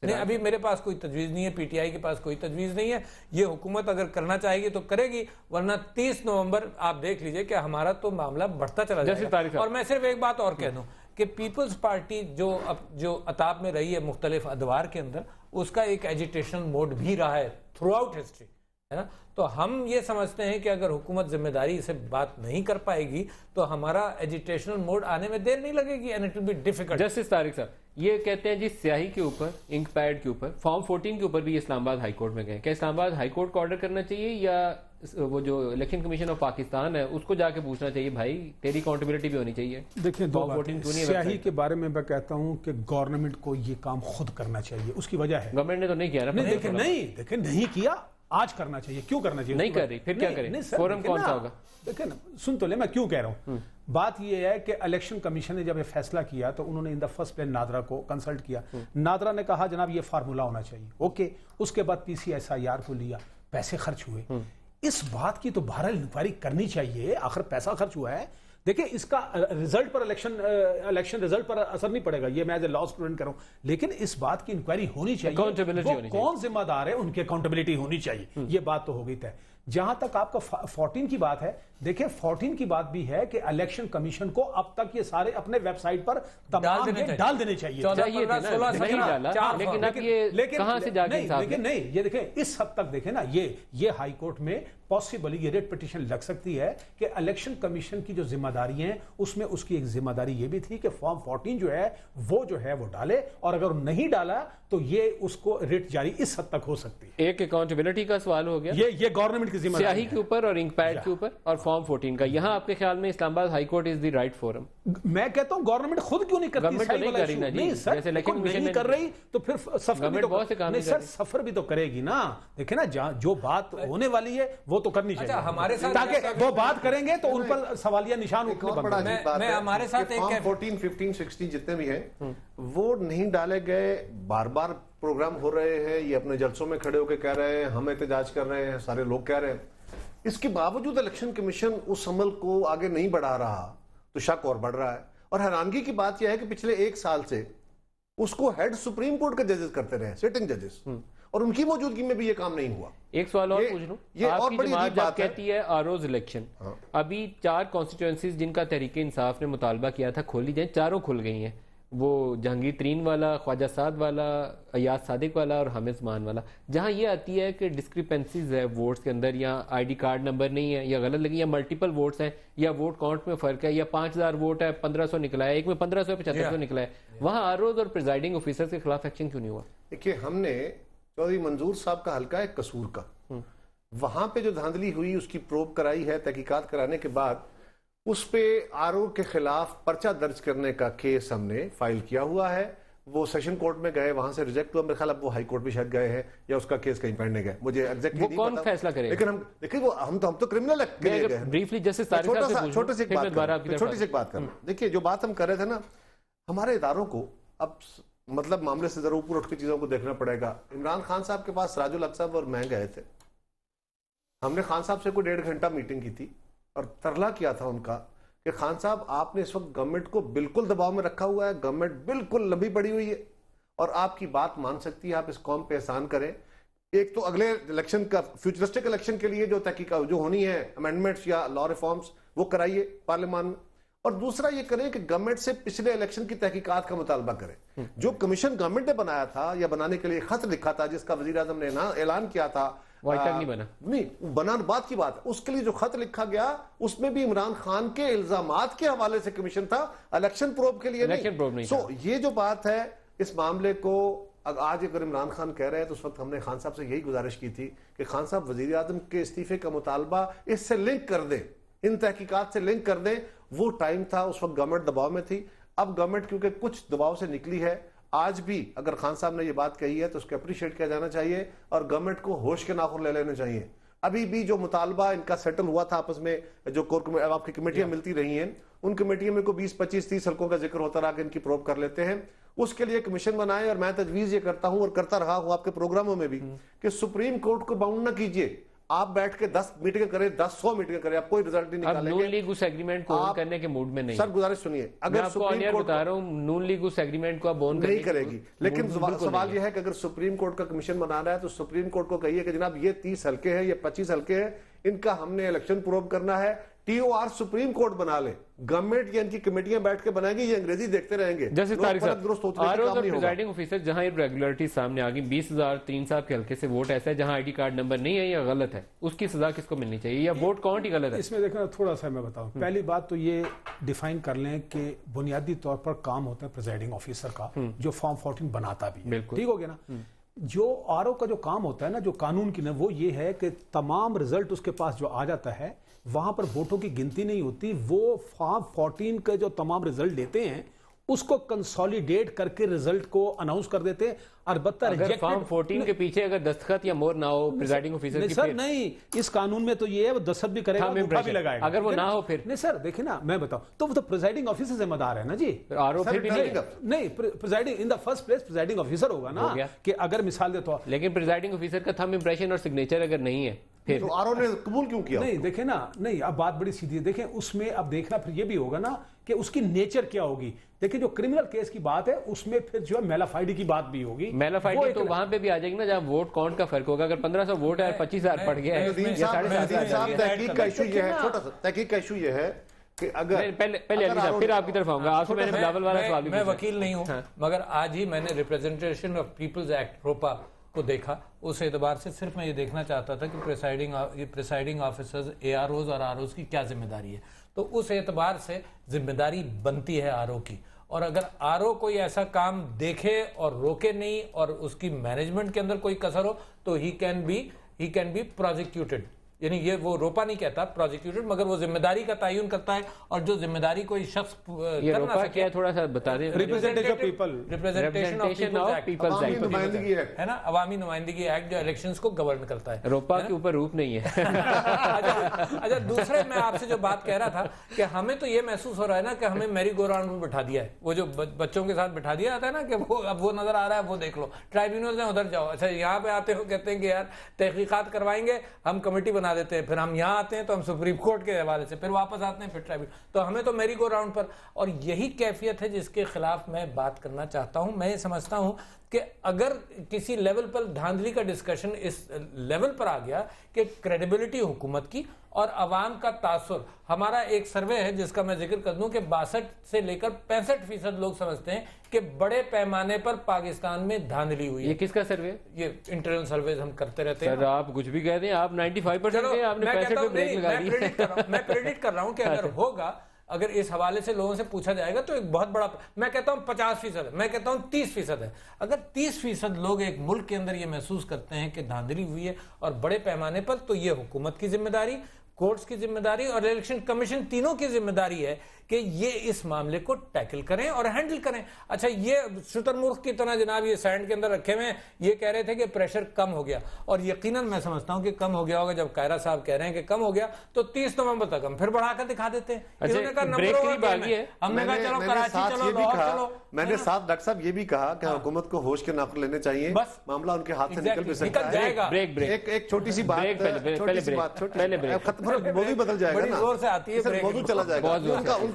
نہیں، ابھی میرے پاس کوئی تجویز نہیں ہے، پی ٹی آئی کے پاس کوئی تجویز نہیں ہے. یہ حکومت اگر کرنا چاہے گی تو کرے گی، ورنہ 30 نومبر آپ دیکھ لیجئے کہ ہمارا تو معاملہ بڑھتا چلا جائے گا. اور میں صرف ایک بات اور کہہ دوں کہ پیپلز پارٹی جو عطاب میں رہی ہے مختلف ادوار کے اندر، اس کا ایک ایجیٹیشن موڈ بھی رہا ہے تھرو آؤٹ ہسٹری، ہے نا. تو ہم یہ سمجھتے ہیں کہ اگر حکومت ذمہ داری سے بات نہیں کر پائے گی تو ہمارا ایجیٹیشنل موڈ آنے میں دیر نہیں لگے گی، and it will be difficult. Justice Tariq صاحب یہ کہتے ہیں جی سیاہی کے اوپر، انک پیڈ کے اوپر، فارم 14 کے اوپر بھی اسلام آباد ہائی کورٹ میں گئے. کیا اسلام آباد ہائی کورٹ کو آرڈر کرنا چاہیے یا وہ جو الیکشن کمیشن آف پاکستان ہے اس کو جا کے پوچھنا چاہیے بھائی تیری اکاؤنٹیبلٹی بھی ہونی چاہیے؟ دیکھیں دو باتیں، سیاہی کے بارے میں کہتا ہوں کہ گورنمنٹ کو یہ کام خود کرنا چاہیے. اس کی وجہ ہے گورنمنٹ نے تو نہیں کیا نا. دیکھیں نہیں کیا، آج کرنا چاہیے. کیوں کرنا چاہیے؟ نہیں کر رہی، پھر کیا کریں؟ فورم کون سا ہوگا؟ دیکھیں نا، سن تو لے میں کیوں کہہ رہا ہوں. بات یہ ہے کہ الیکشن کمیشن نے جب یہ فیصلہ کیا تو انہوں نے ان دا فرسٹ پلیس نادرا کو کنسلٹ کیا. نادرا نے کہا جناب یہ فارمولا ہونا چاہیے، اوکے. اس کے بعد پی سی ایس آئی آر کو لیا، پیسے خرچ ہوئے. اس بات کی تو بہرحال انکوائری کرنی چاہیے، آخر پیسہ خرچ ہوا ہے. دیکھیں اس کا رزلٹ پر الیکشن رزلٹ پر اثر نہیں پڑے گا، یہ میں ایز اے لا اسٹوڈنٹ کروں، لیکن اس بات کی انکوائری ہونی چاہیے، وہ کون ذمہ دار ہے، ان کی اکاؤنٹیبلٹی ہونی چاہیے. یہ بات تو ہو گئی طے. جہاں تک آپ کا 14 کی بات ہے، دیکھیں 14 کی بات بھی ہے کہ الیکشن کمیشن کو اب تک یہ سارے اپنے ویب سائٹ پر تمام ڈال دینے چاہیے. لیکن نہیں، یہ دیکھیں اس حد تک دیکھیں نا، یہ ہائی کورٹ میں پاسبلی یہ ریٹ پٹیشن لگ سکتی ہے کہ الیکشن کمیشن کی جو ذمہ داری ہیں اس میں اس کی ایک ذمہ داری یہ بھی تھی کہ فارم 14 جو ہے وہ ڈالے، اور اگر نہیں ڈالا تو یہ اس کو ریٹ جاری اس حد تک ہو سکتی ہے. ایک اکاؤنٹیبلٹی کا سوال ہو گیا، یہ گورنمنٹ کی ذمہ داری سیاہی کے اوپر اور انک پیڈ کے اوپر اور فارم 14 کا. یہاں آپ کے خیال میں اسلام آباد high court is the right forum? میں کہتا ہوں گورنمنٹ خود کیوں نہیں کرتی؟ گورنمنٹ تو نہیں کر رہی نا جی، جیسے لیکن نہیں کر رہی تو پھر سفر بھی تو کرے گی نا. دیکھیں نا جو بات ہونے والی ہے وہ تو کرنی چاہیے ہمارے ساتھ، تاکہ وہ بات کریں گے تو ان پر سوالیہ نشان میں ہمارے ساتھ 14 15 16 جتنے بھی ہیں وہ نہیں ڈالے گئے. بار بار پروگرام ہو رہے ہیں، یہ اپنے جلسوں میں کھڑے ہو کے کہہ رہے ہیں، ہم احتجاج کر رہے ہیں، سارے لوگ کہہ رہے ہیں. اس کے باوجود الیکشن کمیشن اس عمل کو آگے نہیں بڑھا رہا تو شک اور بڑھ رہا ہے. اور حیرانگی کی بات یہ ہے کہ پچھلے 1 سال سے اس کو ہیڈ سپریم کورٹ کے ججز کرتے رہے، سٹنگ ججز، اور ان کی موجودگی میں بھی یہ کام نہیں ہوا. ایک سوال اور پوچھ لوں، آپ کی جماعت جب کہتی ہے آروز الیکشن، ابھی 4 کانسٹیٹوئنسیز جن کا تحریک انصاف نے مطالبہ کیا تھا کھولی جائیں، چاروں کھل گئی ہیں. وہ جہانگیر ترین والا، خواجہ سعد والا، ایاز صادق والا اور حامد عثمان والا. جہاں یہ آتی ہے کہ ڈسکریپنسیز ہے ووٹس کے اندر، یا آئی ڈی کارڈ نمبر نہیں ہے، یا غلط لگی، یا ملٹیپل ووٹس ہیں، یا ووٹ کاؤنٹ میں فرق ہے، یا 5000 ووٹ ہے 1500 نکلا ہے، ایک میں 1500 7500 نکلا ہے، وہاں آروز اور پریزائڈنگ آفیسر کے خلاف ایکشن کیوں نہیں ہوا؟ دیکھیے ہم نے چودھری منظور صاحب کا حلقہ ہے قصور کا، وہاں پہ جو دھاندلی ہوئی اس کی پروب کرائی ہے. تحقیقات کرانے کے بعد اس پہ آرو کے خلاف پرچہ درج کرنے کا کیس ہم نے فائل کیا ہوا ہے. وہ سیشن کورٹ میں گئے، وہاں سے ریجیکٹ ہوا. میرے خیال اب وہ ہائی کورٹ بھی شاید گئے ہیں یا اس کا کیس کہیں پڑھنے گئے، مجھے ایگزیکٹلی نہیں پتا. فیصلہ کرے لیکن ہم دیکھیں ہم تو کرمنل ایکٹ کے لیے گئے ہیں. بریفلی جسٹس طارق صاحب سے پوچھوں، چھوٹی سی ایک بات کرنا. دیکھیے جو بات ہم کر رہے تھے نا، ہمارے اداروں کو اب مطلب معاملے سے ذرا اوپر اٹھ کے چیزوں کو دیکھنا پڑے گا. عمران خان صاحب کے پاس سراج الحق صاحب اور میں گئے تھے ہم نے خان صاحب سے کوئی 1.5 گھنٹہ میٹنگ کی تھی اور ترلا کیا تھا ان کا کہ خان صاحب آپ نے اس وقت گورنمنٹ کو بالکل دباؤ میں رکھا ہوا ہے, گورنمنٹ بالکل لمبی پڑی ہوئی ہے اور آپ کی بات مان سکتی ہے, آپ اس قوم پہ احسان کریں. ایک تو اگلے الیکشن کا فیوچرسٹک الیکشن کے لیے جو تحقیقات جو ہونی ہے امینڈمنٹس یا لا ریفارمز وہ کرائیے پارلیمان میں, اور دوسرا یہ کریں کہ گورنمنٹ سے پچھلے الیکشن کی تحقیقات کا مطالبہ کریں. جو کمیشن گورنمنٹ نے بنایا تھا یا بنانے کے لیے خط لکھا تھا جس کا وزیر اعظم نے اعلان کیا تھا, نہیں بنا بات کی بات ہے, اس کے لیے جو خط لکھا گیا اس میں بھی عمران خان کے الزامات کے حوالے سے کمیشن تھا, الیکشن پروب کے لیے نہیں. سو یہ جو بات ہے اس معاملے کو آج اگر عمران خان کہہ رہے ہیں تو اس وقت ہم نے خان صاحب سے یہی گزارش کی تھی کہ خان صاحب وزیر اعظم کے استعفے کا مطالبہ اس سے لنک کر دیں, ان تحقیقات سے لنک کر دیں. وہ ٹائم تھا اس وقت گورنمنٹ دباؤ میں تھی, اب گورنمنٹ کیونکہ کچھ دباؤ سے نکلی ہے. آج بھی اگر خان صاحب نے یہ بات کہی ہے تو اس کو اپریشیٹ کیا جانا چاہیے اور گورنمنٹ کو ہوش کے ناخن لے لینے چاہیے. ابھی بھی جو مطالبہ ان کا سیٹل ہوا تھا آپس میں, جو آپ کی کمیٹیاں ملتی رہی ہیں, ان کمیٹیوں میں کوئی 20 25 30 حلقوں کا ذکر ہوتا رہا کہ ان کی پروب کر لیتے ہیں. اس کے لیے کمیشن بنائے, اور میں تجویز یہ کرتا ہوں اور کرتا رہا ہوں آپ کے پروگراموں میں بھی کہ سپریم کورٹ کو باؤنڈ نہ کیجئے. آپ بیٹھ کے 10 میٹنگیں کریں, 100 میٹنگیں کریں, آپ کوئی رزلٹ نہیں نکالیں گے. نون لیگ اس ایگریمنٹ کو آن کرنے کے موڈ میں نہیں. سر گزارش سنیے, اگر سپریم کورٹ بتا رہا ہوں نون لیگ اس ایگریمنٹ کو آن نہیں کرے گی, لیکن سوال یہ ہے کہ اگر سپریم کورٹ کا کمیشن بنا رہا ہے تو سپریم کورٹ کو کہیے کہ جناب یہ 30 حلقے ہیں, یہ 25 حلقے ہیں, ان کا ہم نے الیکشن پروب کرنا ہے. T O R supreme court بنا لے, گورنمنٹ یا ان کی کمیٹیاں بیٹھ کے بنائیں گی, یہ انگریزی دیکھتے رہیں گے. جیسے طارق صاحب آرو اور پریزائڈنگ آفیسر جہاں ریگولرٹی سامنے آ گئی, 20,003 صاحب کے حلقے سے ووٹ ایسا ہے جہاں آئی ڈی کارڈ نمبر نہیں ہے یا غلط ہے, اس کی سزا کس کو ملنی چاہیے, یا ووٹ کاؤنٹ ہی غلط ہے؟ اس میں دیکھنا تھوڑا سا میں بتاؤں. پہلی بات تو یہ ڈیفائن کر لیں کہ بنیادی طور پر کام ہوتا ہے پریزائڈنگ آفیسر کا, جو فارم 14 بناتا بھی ہے, ٹھیک ہو گیا نا. جو آر او کا جو کام ہوتا ہے نا, جو قانون کی نا, وہ یہ ہے کہ تمام رزلٹ اس کے پاس جو آ جاتا ہے وہاں پر ووٹوں کی گنتی نہیں ہوتی, وہ فارم 14 کے جو تمام رزلٹ دیتے ہیں اس کو کنسولیڈیٹ کر کے رزلٹ کو اناؤنس کر دیتے ہیں. البتہ اگر فارم 14 کے پیچھے اگر دستخط یا مور نہ ہو پریزائڈنگ آفیسر کی, سر نہیں, اس قانون میں تو یہ ہے وہ دستخط بھی کرے گا, مکھا بھی لگائے گا. اگر وہ نہ ہو پھر نہیں سر دیکھیں نا, میں بتاؤں تو وہ تو پریزائڈنگ آفیسر ذمہ دار ہے نا جی. آر او پھر بھی نہیں, presiding in the first place presiding officer ہوگا نا, کہ اگر مثال دے تو. لیکن پریزائڈنگ آفیسر کا تھم امپریشن اور سگنیچر اگر نہیں ہے پھر تو آر او نے قبول کیوں کیا؟ نہیں دیکھیں نا, نہیں اب بات بڑی سیدھی ہے. دیکھیں اس میں اب دیکھنا پھر یہ بھی ہوگا نا کہ اس کی نیچر کیا ہوگی. دیکھیں جو کرمنل کیس کی بات ہے اس میں پھر جو ہے میلافائڈی کی بات بھی ہوگی. میلافائڈی تو وہاں پہ بھی آ جائے گی نا جہاں ووٹ کاؤنٹ کا فرق ہوگا. اگر 1500 ووٹ ہے اور 25,000 پڑ گیا ہے, تحقیق کا ایشو یہ ہے, چھوٹا سا تحقیق کا ایشو یہ ہے کہ اگر پہلے علی صاحب پھر آپ کی طرف آؤں گا. آپ سے میں نے بلاول والا سوال بھی میں وکیل نہیں ہوں, مگر آج ہی میں نے representation of people's act ROPA کو دیکھا. اس اعتبار سے صرف میں یہ دیکھنا چاہتا تھا کہ پریسائڈنگ آفیسرز اے آر اوز اور آر اوز کی کیا ذمہ داری ہے. تو اس اعتبار سے ذمہ داری بنتی ہے آر او کی, اور اگر آر او کوئی ایسا کام دیکھے اور روکے نہیں اور اس کی مینجمنٹ کے اندر کوئی کسر ہو تو ہی کین بی پروزیکیوٹڈ. یعنی یہ وہ روپا نہیں کہتا پروزیکیوٹڈ, مگر وہ ذمہ داری کا تعین کرتا ہے, اور جو ذمہ داری کوئی شخص یہ روپا کیا ہے تھوڑا سا بتا دیں. ریپرزنٹیشن آف پیپلز ایکٹ ہے نا, عوامی نمائندگی ایکٹ جو الیکشنز کو گورن کرتا ہے. روپا کے اوپر روپ نہیں ہے. اچھا دوسرے میں آپ سے جو بات کہہ رہا تھا کہ ہمیں تو یہ محسوس ہو رہا ہے نا کہ ہمیں میری گو راؤنڈ میں بٹھا دیا ہے, وہ جو بچوں کے ساتھ بٹھا دیا جاتا ہے نا کہ وہ اب وہ نظر آ رہا ہے وہ دیکھ لو, ٹرائیبیونلز ہیں ادھر جاؤ. اچھا یہاں پہ آتے ہو کہتے ہیں کہ یار تحقیقات کروائیں گے, ہم کمیٹی بنا دیتے ہیں, پھر ہم یہاں آتے ہیں تو ہم سپریم کورٹ کے حوالے سے, پھر واپس آتے ہیں, پھر ٹرائیبیونل. تو ہمیں تو میری گو راؤنڈ پر, اور یہی کیفیت ہے جس کے خلاف میں بات کرنا چاہتا ہوں. میں یہ سمجھتا ہوں کہ اگر کسی لیول پر دھاندلی کا ڈسکشن اس لیول پر آ گیا کہ کریڈیبلٹی حکومت کی اور عوام کا تاثر, ہمارا ایک سروے ہے جس کا میں ذکر کر دوں کہ 62 سے لے کر 65% لوگ سمجھتے ہیں کہ بڑے پیمانے پر پاکستان میں دھاندلی ہوئی ہے. یہ کس کا سروے؟ یہ انٹرنل سرویز ہم کرتے رہتے ہیں. سر آپ کچھ بھی کہہ دیں, آپ 95% ہیں, آپ نے 65 پہ بریک لگا دی. میں پریڈکٹ کر رہا ہوں کہ اگر ہوگا, اگر اس حوالے سے لوگوں سے پوچھا جائے گا تو ایک بہت بڑا, میں کہتا ہوں 50% ہے, میں کہتا ہوں 30% ہے. اگر 30% لوگ ایک ملک کے اندر یہ محسوس کرتے ہیں کہ دھاندلی ہوئی ہے اور بڑے پیمانے پر, تو یہ حکومت کی ذمہ داری, کورٹس کی ذمہ داری اور الیکشن کمیشن تینوں کی ذمہ داری ہے کہ یہ اس معاملے کو ٹیکل کریں اور ہینڈل کریں. اچھا یہ شتر مرغ کی طرح جناب یہ سینڈ کے اندر رکھے ہوئے ہیں, یہ کہہ رہے تھے کہ پریشر کم ہو گیا, اور یقیناً میں سمجھتا ہوں کہ کم ہو گیا ہوگا. جب کائرہ صاحب کہہ رہے ہیں کہ کم ہو گیا تو 30 نومبر تک ہم پھر بڑھا کر دکھا دیتے ہیں. ہم نے کہا چلو کراچی چلو لاہور چلو. میں نے ساتھ ڈاکٹر صاحب یہ بھی کہا کہ حکومت کو ہوش کے ناخن لینے چاہیے, معاملہ ان کے ہاتھ سے نکل بھی سکتا ہے. ایک چھوٹی سی بات, موضوع بدل جائے گا نا, زور سے آتی ہے, موضوع چلا جائے گا.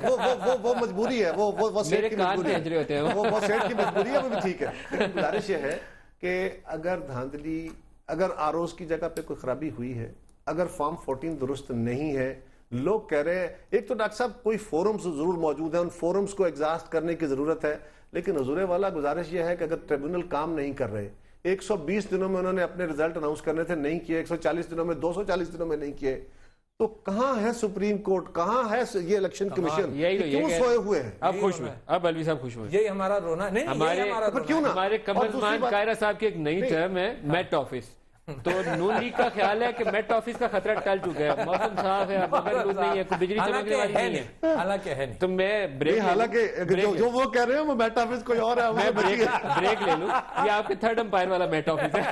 وہ مجبوری ہے, وہ سیٹ کی مجبوری ہے, وہ سیٹ کی مجبوری ہے, وہ بھی ٹھیک ہے. لیکن گزارش یہ ہے کہ اگر دھاندلی, اگر آروز کی جگہ پہ کوئی خرابی ہوئی ہے, اگر فارم 14 درست نہیں ہے, لوگ کہہ رہے ہیں, ایک تو ڈاکٹر صاحب کوئی فورمز ضرور موجود ہیں, ان فورمز کو ایگزاسٹ کرنے کی ضرورت ہے, لیکن حضور والا گزارش یہ ہے کہ اگر ٹریبونل کام نہیں کر رہے, 120 دنوں میں انہوں نے اپنے رزلٹ اناؤنس کرنے تھے, نہیں کیے, 140 دنوں میں, 240 دنوں میں نہیں کیے, تو کہاں ہے سپریم کورٹ, کہاں ہے یہ الیکشن کمیشن, کیوں سوئے ہوئے ہیں؟ اب خوش ہوئے, اب الوی صاحب خوش ہوئے. یہی ہمارا رونا نہیں, ہمارے قمرمان کائرہ صاحب کی ایک نئی ٹرم ہے میٹ آفس, تو نون لیگ کا خیال ہے کہ میٹ آفس کا خطرہ ٹل چکا ہے, موسم صاف ہے, مگر نہیں ہے, کوئی بجلی چمکنے والی نہیں ہے, حالانکہ ہے نہیں. تو میں بریک, حالانکہ جو وہ کہہ رہے ہیں وہ میٹ آفس کوئی اور ہے, میں بریک لے لوں, یہ آپ کے تھرڈ امپائر والا میٹ آفس ہے,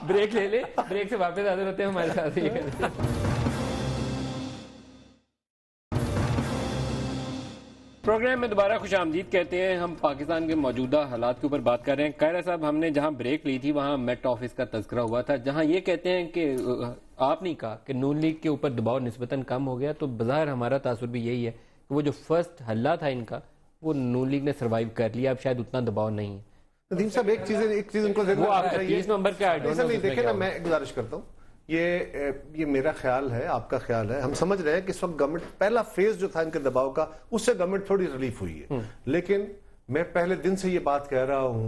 بریک لے لے, بریک سے واپس حاضر ہوتے ہیں ہمارے ساتھ. پروگرام میں دوبارہ خوش آمدید کہتے ہیں. ہم پاکستان کے موجودہ حالات کے اوپر بات کر رہے ہیں. کائرہ صاحب, ہم نے جہاں بریک لی تھی وہاں میٹ آفس کا تذکرہ ہوا تھا, جہاں یہ کہتے ہیں کہ آپ نے کہا کہ نون لیگ کے اوپر دباؤ نسبتاً کم ہو گیا, تو بظاہر ہمارا تاثر بھی یہی ہے کہ وہ جو فرسٹ حلہ تھا ان کا, وہ نون لیگ نے سروائیو کر لیا, اب شاید اتنا دباؤ نہیں ہے. ندیم صاحب ایک چیز ان کو وہ آپ کا 30 نمبر کا دیکھیں نا, میں گزارش کرتا ہوں, یہ میرا خیال ہے, آپ کا خیال ہے, ہم سمجھ رہے ہیں کہ اس وقت گورنمنٹ, پہلا فیز جو تھا ان کے دباؤ کا, اس سے گورنمنٹ تھوڑی ریلیف ہوئی ہے, لیکن میں پہلے دن سے یہ بات کہہ رہا ہوں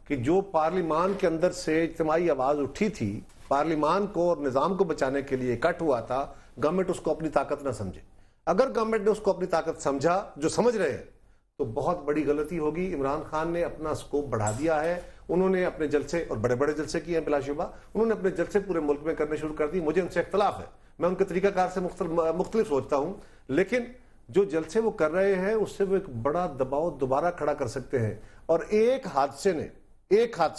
کہ جو پارلیمان کے اندر سے اجتماعی آواز اٹھی تھی, پارلیمان کو اور نظام کو بچانے کے لیے اکٹھ ہوا تھا, گورنمنٹ اس کو اپنی طاقت نہ سمجھے. اگر گورنمنٹ نے اس کو اپنی طاقت سمجھا, جو سمجھ رہے ہیں, تو بہت بڑی غلطی ہوگی. عمران خان نے اپنا سکوپ بڑھا دیا ہے, انہوں نے اپنے جلسے, اور بڑے بڑے جلسے کیے ہیں بلا شبہ, انہوں نے اپنے جلسے پورے ملک میں کرنے شروع کر دی. مجھے ان سے اختلاف ہے, میں ان کے طریقہ کار سے مختلف سوچتا ہوں, لیکن جو جلسے وہ کر رہے ہیں اس سے وہ ایک بڑا دباؤ دوبارہ کھڑا کر سکتے ہیں. اور ایک حادثے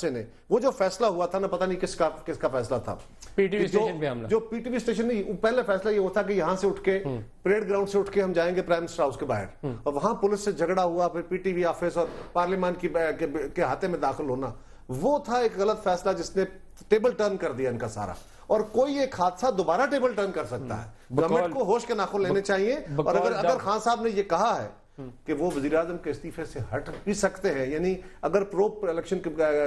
نے وہ جو فیصلہ ہوا تھا نا, پتہ نہیں کس کا فیصلہ تھا, پی ٹی وی اسٹیشن پہ حملہ, جو پی ٹی وی اسٹیشن نہیں, پہلے فیصلہ یہ ہوتا کہ یہاں سے اٹھ کے پریڈ گراؤنڈ سے اٹھ کے ہم جائیں گے پرائم منسٹر ہاؤس کے باہر, اور وہاں پولیس سے جھگڑا ہوا, پھر پی ٹی وی آفس اور پارلیمان کے احاطے میں داخل ہونا, وہ تھا ایک غلط فیصلہ جس نے ٹیبل ٹرن کر دیا ان کا سارا. اور کوئی ایک حادثہ دوبارہ ٹیبل ٹرن کر سکتا ہے. گورنمنٹ کو ہوش کے ناخن لینے چاہیے, اور اگر خان صاحب نے یہ کہا ہے کہ وہ وزیر اعظم کے استعفے سے ہٹ بھی سکتے ہیں, یعنی اگر پروب الیکشن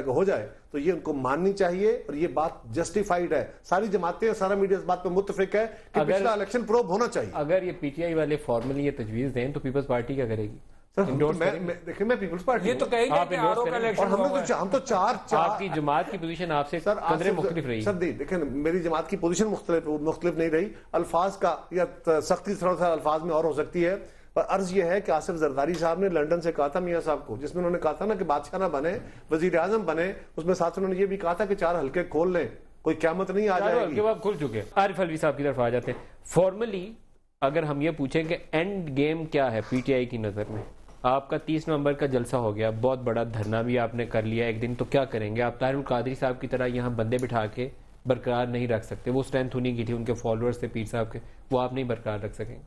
ہو جائے تو یہ ان کو ماننی چاہیے, اور یہ بات جسٹیفائیڈ ہے. ساری جماعتیں, سارا میڈیا اس بات پہ متفق ہے کہ پچھلا الیکشن پروب ہونا چاہیے. اگر یہ پی ٹی آئی والے فارملی یہ تجویز دیں تو پیپلز پارٹی کیا کرے گی؟ دیکھیں میں پیپلز پارٹی, یہ تو کہیں گے کہ آر او کا الیکشن, اور ہم تو چار آپ کی جماعت کی پوزیشن آپ سے قدرے مختلف رہی. سر دیکھیں میری جماعت کی پوزیشن مختلف نہیں رہی, الفاظ کا یا سختی تھوڑا سا الفاظ میں اور ہو سکتی ہے, پر عرض یہ ہے کہ آصف زرداری صاحب نے لندن سے کہا تھا میاں صاحب کو, جس میں انہوں نے کہا تھا نا کہ بادشاہ نہ بنے وزیر اعظم بنے, اس میں ساتھ انہوں نے یہ بھی کہا تھا کہ 4 حلقے کھول لیں, کوئی قیامت نہیں آ جائے گی. کھل چکے. عارف الوی صاحب کی طرف آ جاتے ہیں. فارملی اگر ہم یہ پوچھیں کہ اینڈ گیم کیا ہے پی ٹی آئی کی نظر میں, آپ کا 30 نومبر کا جلسہ ہو گیا, بہت بڑا دھرنا بھی آپ نے کر لیا ایک دن, تو کیا کریں گے آپ؟ طاہر القادری صاحب کی طرح یہاں بندے بٹھا کے برقرار نہیں رکھ سکتے, وہ اسٹرینتھ ہونی کی تھی ان کے فالوورز سے پیر صاحب کے, وہ آپ نہیں برقرار رکھ سکیں گے.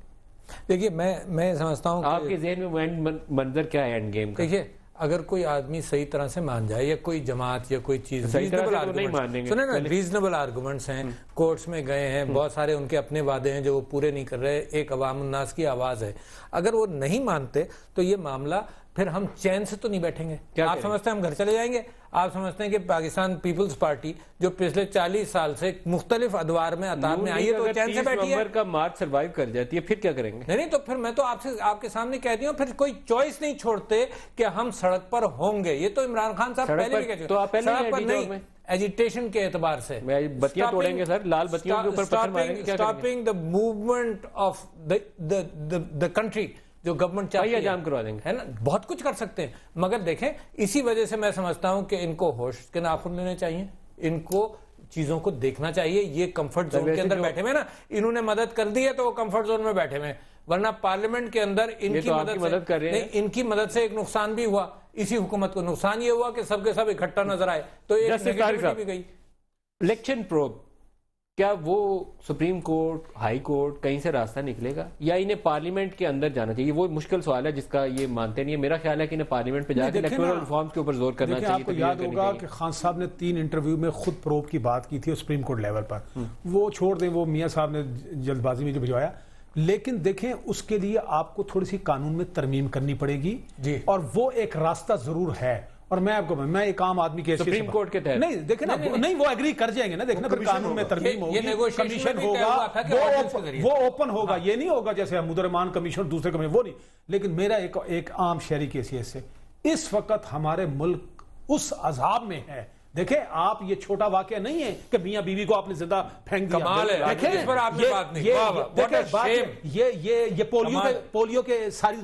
دیکھیے میں سمجھتا ہوں آپ کے ذہن میں وہ اینڈ منظر کیا ہے اینڈ گیم کا؟ دیکھیے اگر کوئی آدمی صحیح طرح سے مان جائے, یا کوئی جماعت یا کوئی چیز ریزنیبل آرگومنٹس ہیں, کورٹس میں گئے ہیں, بہت سارے ان کے اپنے وعدے ہیں جو وہ پورے نہیں کر رہے, ایک عوام الناس کی آواز ہے, اگر وہ نہیں مانتے تو یہ معاملہ پھر ہم چین سے تو نہیں بیٹھیں گے. آپ سمجھتے ہیں ہم گھر چلے جائیں گے؟ آپ سمجھتے ہیں کہ پاکستان پیپلز پارٹی جو پچھلے 40 سال سے مختلف ادوار میں عطار میں آئی ہے تو چین سے بیٹھی ہے؟ کا مارچ سروائیو کر جاتی ہے, پھر کیا کریں گے؟ نہیں تو پھر میں تو آپ کے سامنے کہہ دیا ہوں, پھر کوئی چوائس نہیں چھوڑتے کہ ہم سڑک پر ہوں گے. یہ تو عمران خان صاحب پہلے بھی کہہ چکے, تو آپ پہلے سڑک پر نہیں, ایجیٹیشن کے اعتبار سے بتیاں توڑیں گے سر, لال بتیوں کے اوپر پتھر ماریں گے, کیا کریں گے؟ Stopping the movement of the country, جو گورنمنٹ چاہیے جام کروا دیں گے, ہے نا, بہت کچھ کر سکتے ہیں. مگر دیکھیں اسی وجہ سے میں سمجھتا ہوں کہ ان کو ہوش کے ناخن لینے چاہیے, ان کو چیزوں کو دیکھنا چاہیے. یہ کمفرٹ زون کے اندر بیٹھے ہوئے نا, انہوں نے مدد کر دی ہے تو وہ کمفرٹ زون میں بیٹھے ہوئے, ورنہ پارلیمنٹ کے اندر ان کی مدد سے ایک نقصان بھی ہوا. اسی حکومت کو نقصان یہ ہوا کہ سب کے سب اکٹھا نظر آئے تو ایک نیگیٹیوٹی بھی گئی. الیکشن پروب, کیا وہ سپریم کورٹ, ہائی کورٹ کہیں سے راستہ نکلے گا یا انہیں پارلیمنٹ کے اندر جانا چاہیے؟ وہ مشکل سوال ہے جس کا یہ مانتے نہیں ہے. میرا خیال ہے کہ انہیں پارلیمنٹ پہ جا کے الیکٹورل ریفارمز کے اوپر زور کرنا چاہیے. آپ کو یاد ہوگا کہ خان صاحب نے 3 انٹرویو میں خود پروب کی بات کی تھی سپریم کورٹ لیول پر. وہ چھوڑ دیں, وہ میاں صاحب نے جلد بازی میں جو بھجوایا. لیکن دیکھیں اس کے لیے آپ کو تھوڑی سی قانون میں ترمیم کرنی پڑے گی, اور وہ ایک راستہ ضرور ہے. اور میں آپ کو میں ایک عام آدمی کے سپریم کورٹ کے تحت نہیں دیکھیں نا, نہیں وہ ایگری کر جائیں گے نا, دیکھنا پھر قانون میں ترمیم ہوگی, کمیشن ہوگا, وہ اوپن ہوگا. یہ نہیں ہوگا جیسے حمود الرحمان کمیشن دوسرے کمیشن, وہ نہیں. لیکن میرا ایک عام شہری کی حیثیت سے اس وقت ہمارے ملک اس عذاب میں ہے. دیکھیں آپ, یہ چھوٹا واقعہ نہیں ہے کہ میاں بیوی کو آپ نے زندہ پھینک دیا. کمال ہے, اس پر آپ نے بات نہیں. یہ پولیو کے ساری,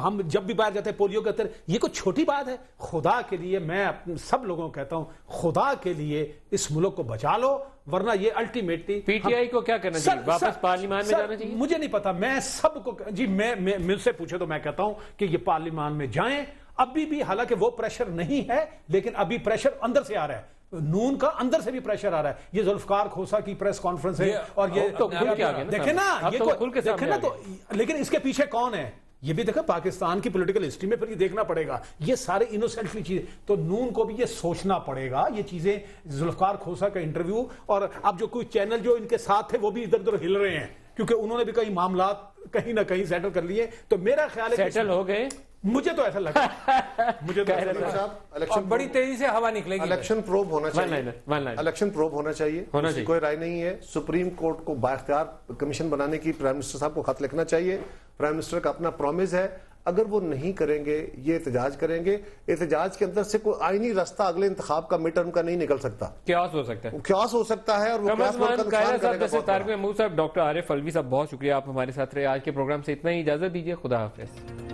ہم جب بھی باہر جاتے ہیں پولیو کے اندر, یہ کوئی چھوٹی بات ہے. خدا کے لیے میں سب لوگوں کو کہتا ہوں, خدا کے لیے اس ملک کو بچا لو, ورنہ یہ الٹیمیٹلی پی ٹی آئی کو کیا کرنا چاہیے, واپس پارلیمان میں جانا چاہیے. مجھے نہیں پتا, میں سب کو جی میں مجھ سے پوچھے تو میں کہتا ہوں کہ یہ پارلیمان میں جائیں. ابھی بھی حالانکہ وہ پریشر نہیں ہے, لیکن ابھی پریشر اندر سے آ رہا ہے, نون کا اندر سے بھی پریشر آ رہا ہے. یہ ذوالفقار کھوسا کی پریس کانفرنس ہے, اور یہ دیکھیں نا, دیکھیں نا تو, لیکن اس کے پیچھے کون ہے یہ بھی دیکھا پاکستان کی پولیٹیکل ہسٹری میں پھر یہ دیکھنا پڑے گا. یہ سارے انوسینٹلی چیزیں, تو نون کو بھی یہ سوچنا پڑے گا یہ چیزیں. ذوالفقار کھوسا کا انٹرویو, اور اب جو کوئی چینل جو ان کے ساتھ تھے وہ بھی ادھر ادھر ہل رہے ہیں, کیونکہ انہوں نے بھی کئی معاملات کہیں نہ کہیں سیٹل کر لیے. تو میرا خیال ہے سیٹل ہو گئے, مجھے تو ایسا لگتا ہے, مجھے اور بڑی تیزی سے ہوا نکلے گی. الیکشن پروب ہونا چاہیے, الیکشن پروب ہونا چاہیے, کوئی رائے نہیں ہے. سپریم کورٹ کو بااختیار کمیشن بنانے کی پرائم منسٹر صاحب کو خط لکھنا چاہیے. پرائم منسٹر کا اپنا پرومس ہے, اگر وہ نہیں کریں گے یہ احتجاج کریں گے. احتجاج کے اندر سے کوئی آئینی راستہ اگلے انتخاب کا مڈ ٹرم کا نہیں نکل سکتا, کیاس ہو سکتا ہے, کیاس ہو سکتا ہے. اور وہ طارق محمود صاحب, ڈاکٹر عارف الوی صاحب, بہت شکریہ آپ ہمارے ساتھ رہے. آج کے پروگرام سے اتنا ہی, اجازت دیجیے, خدا حافظ.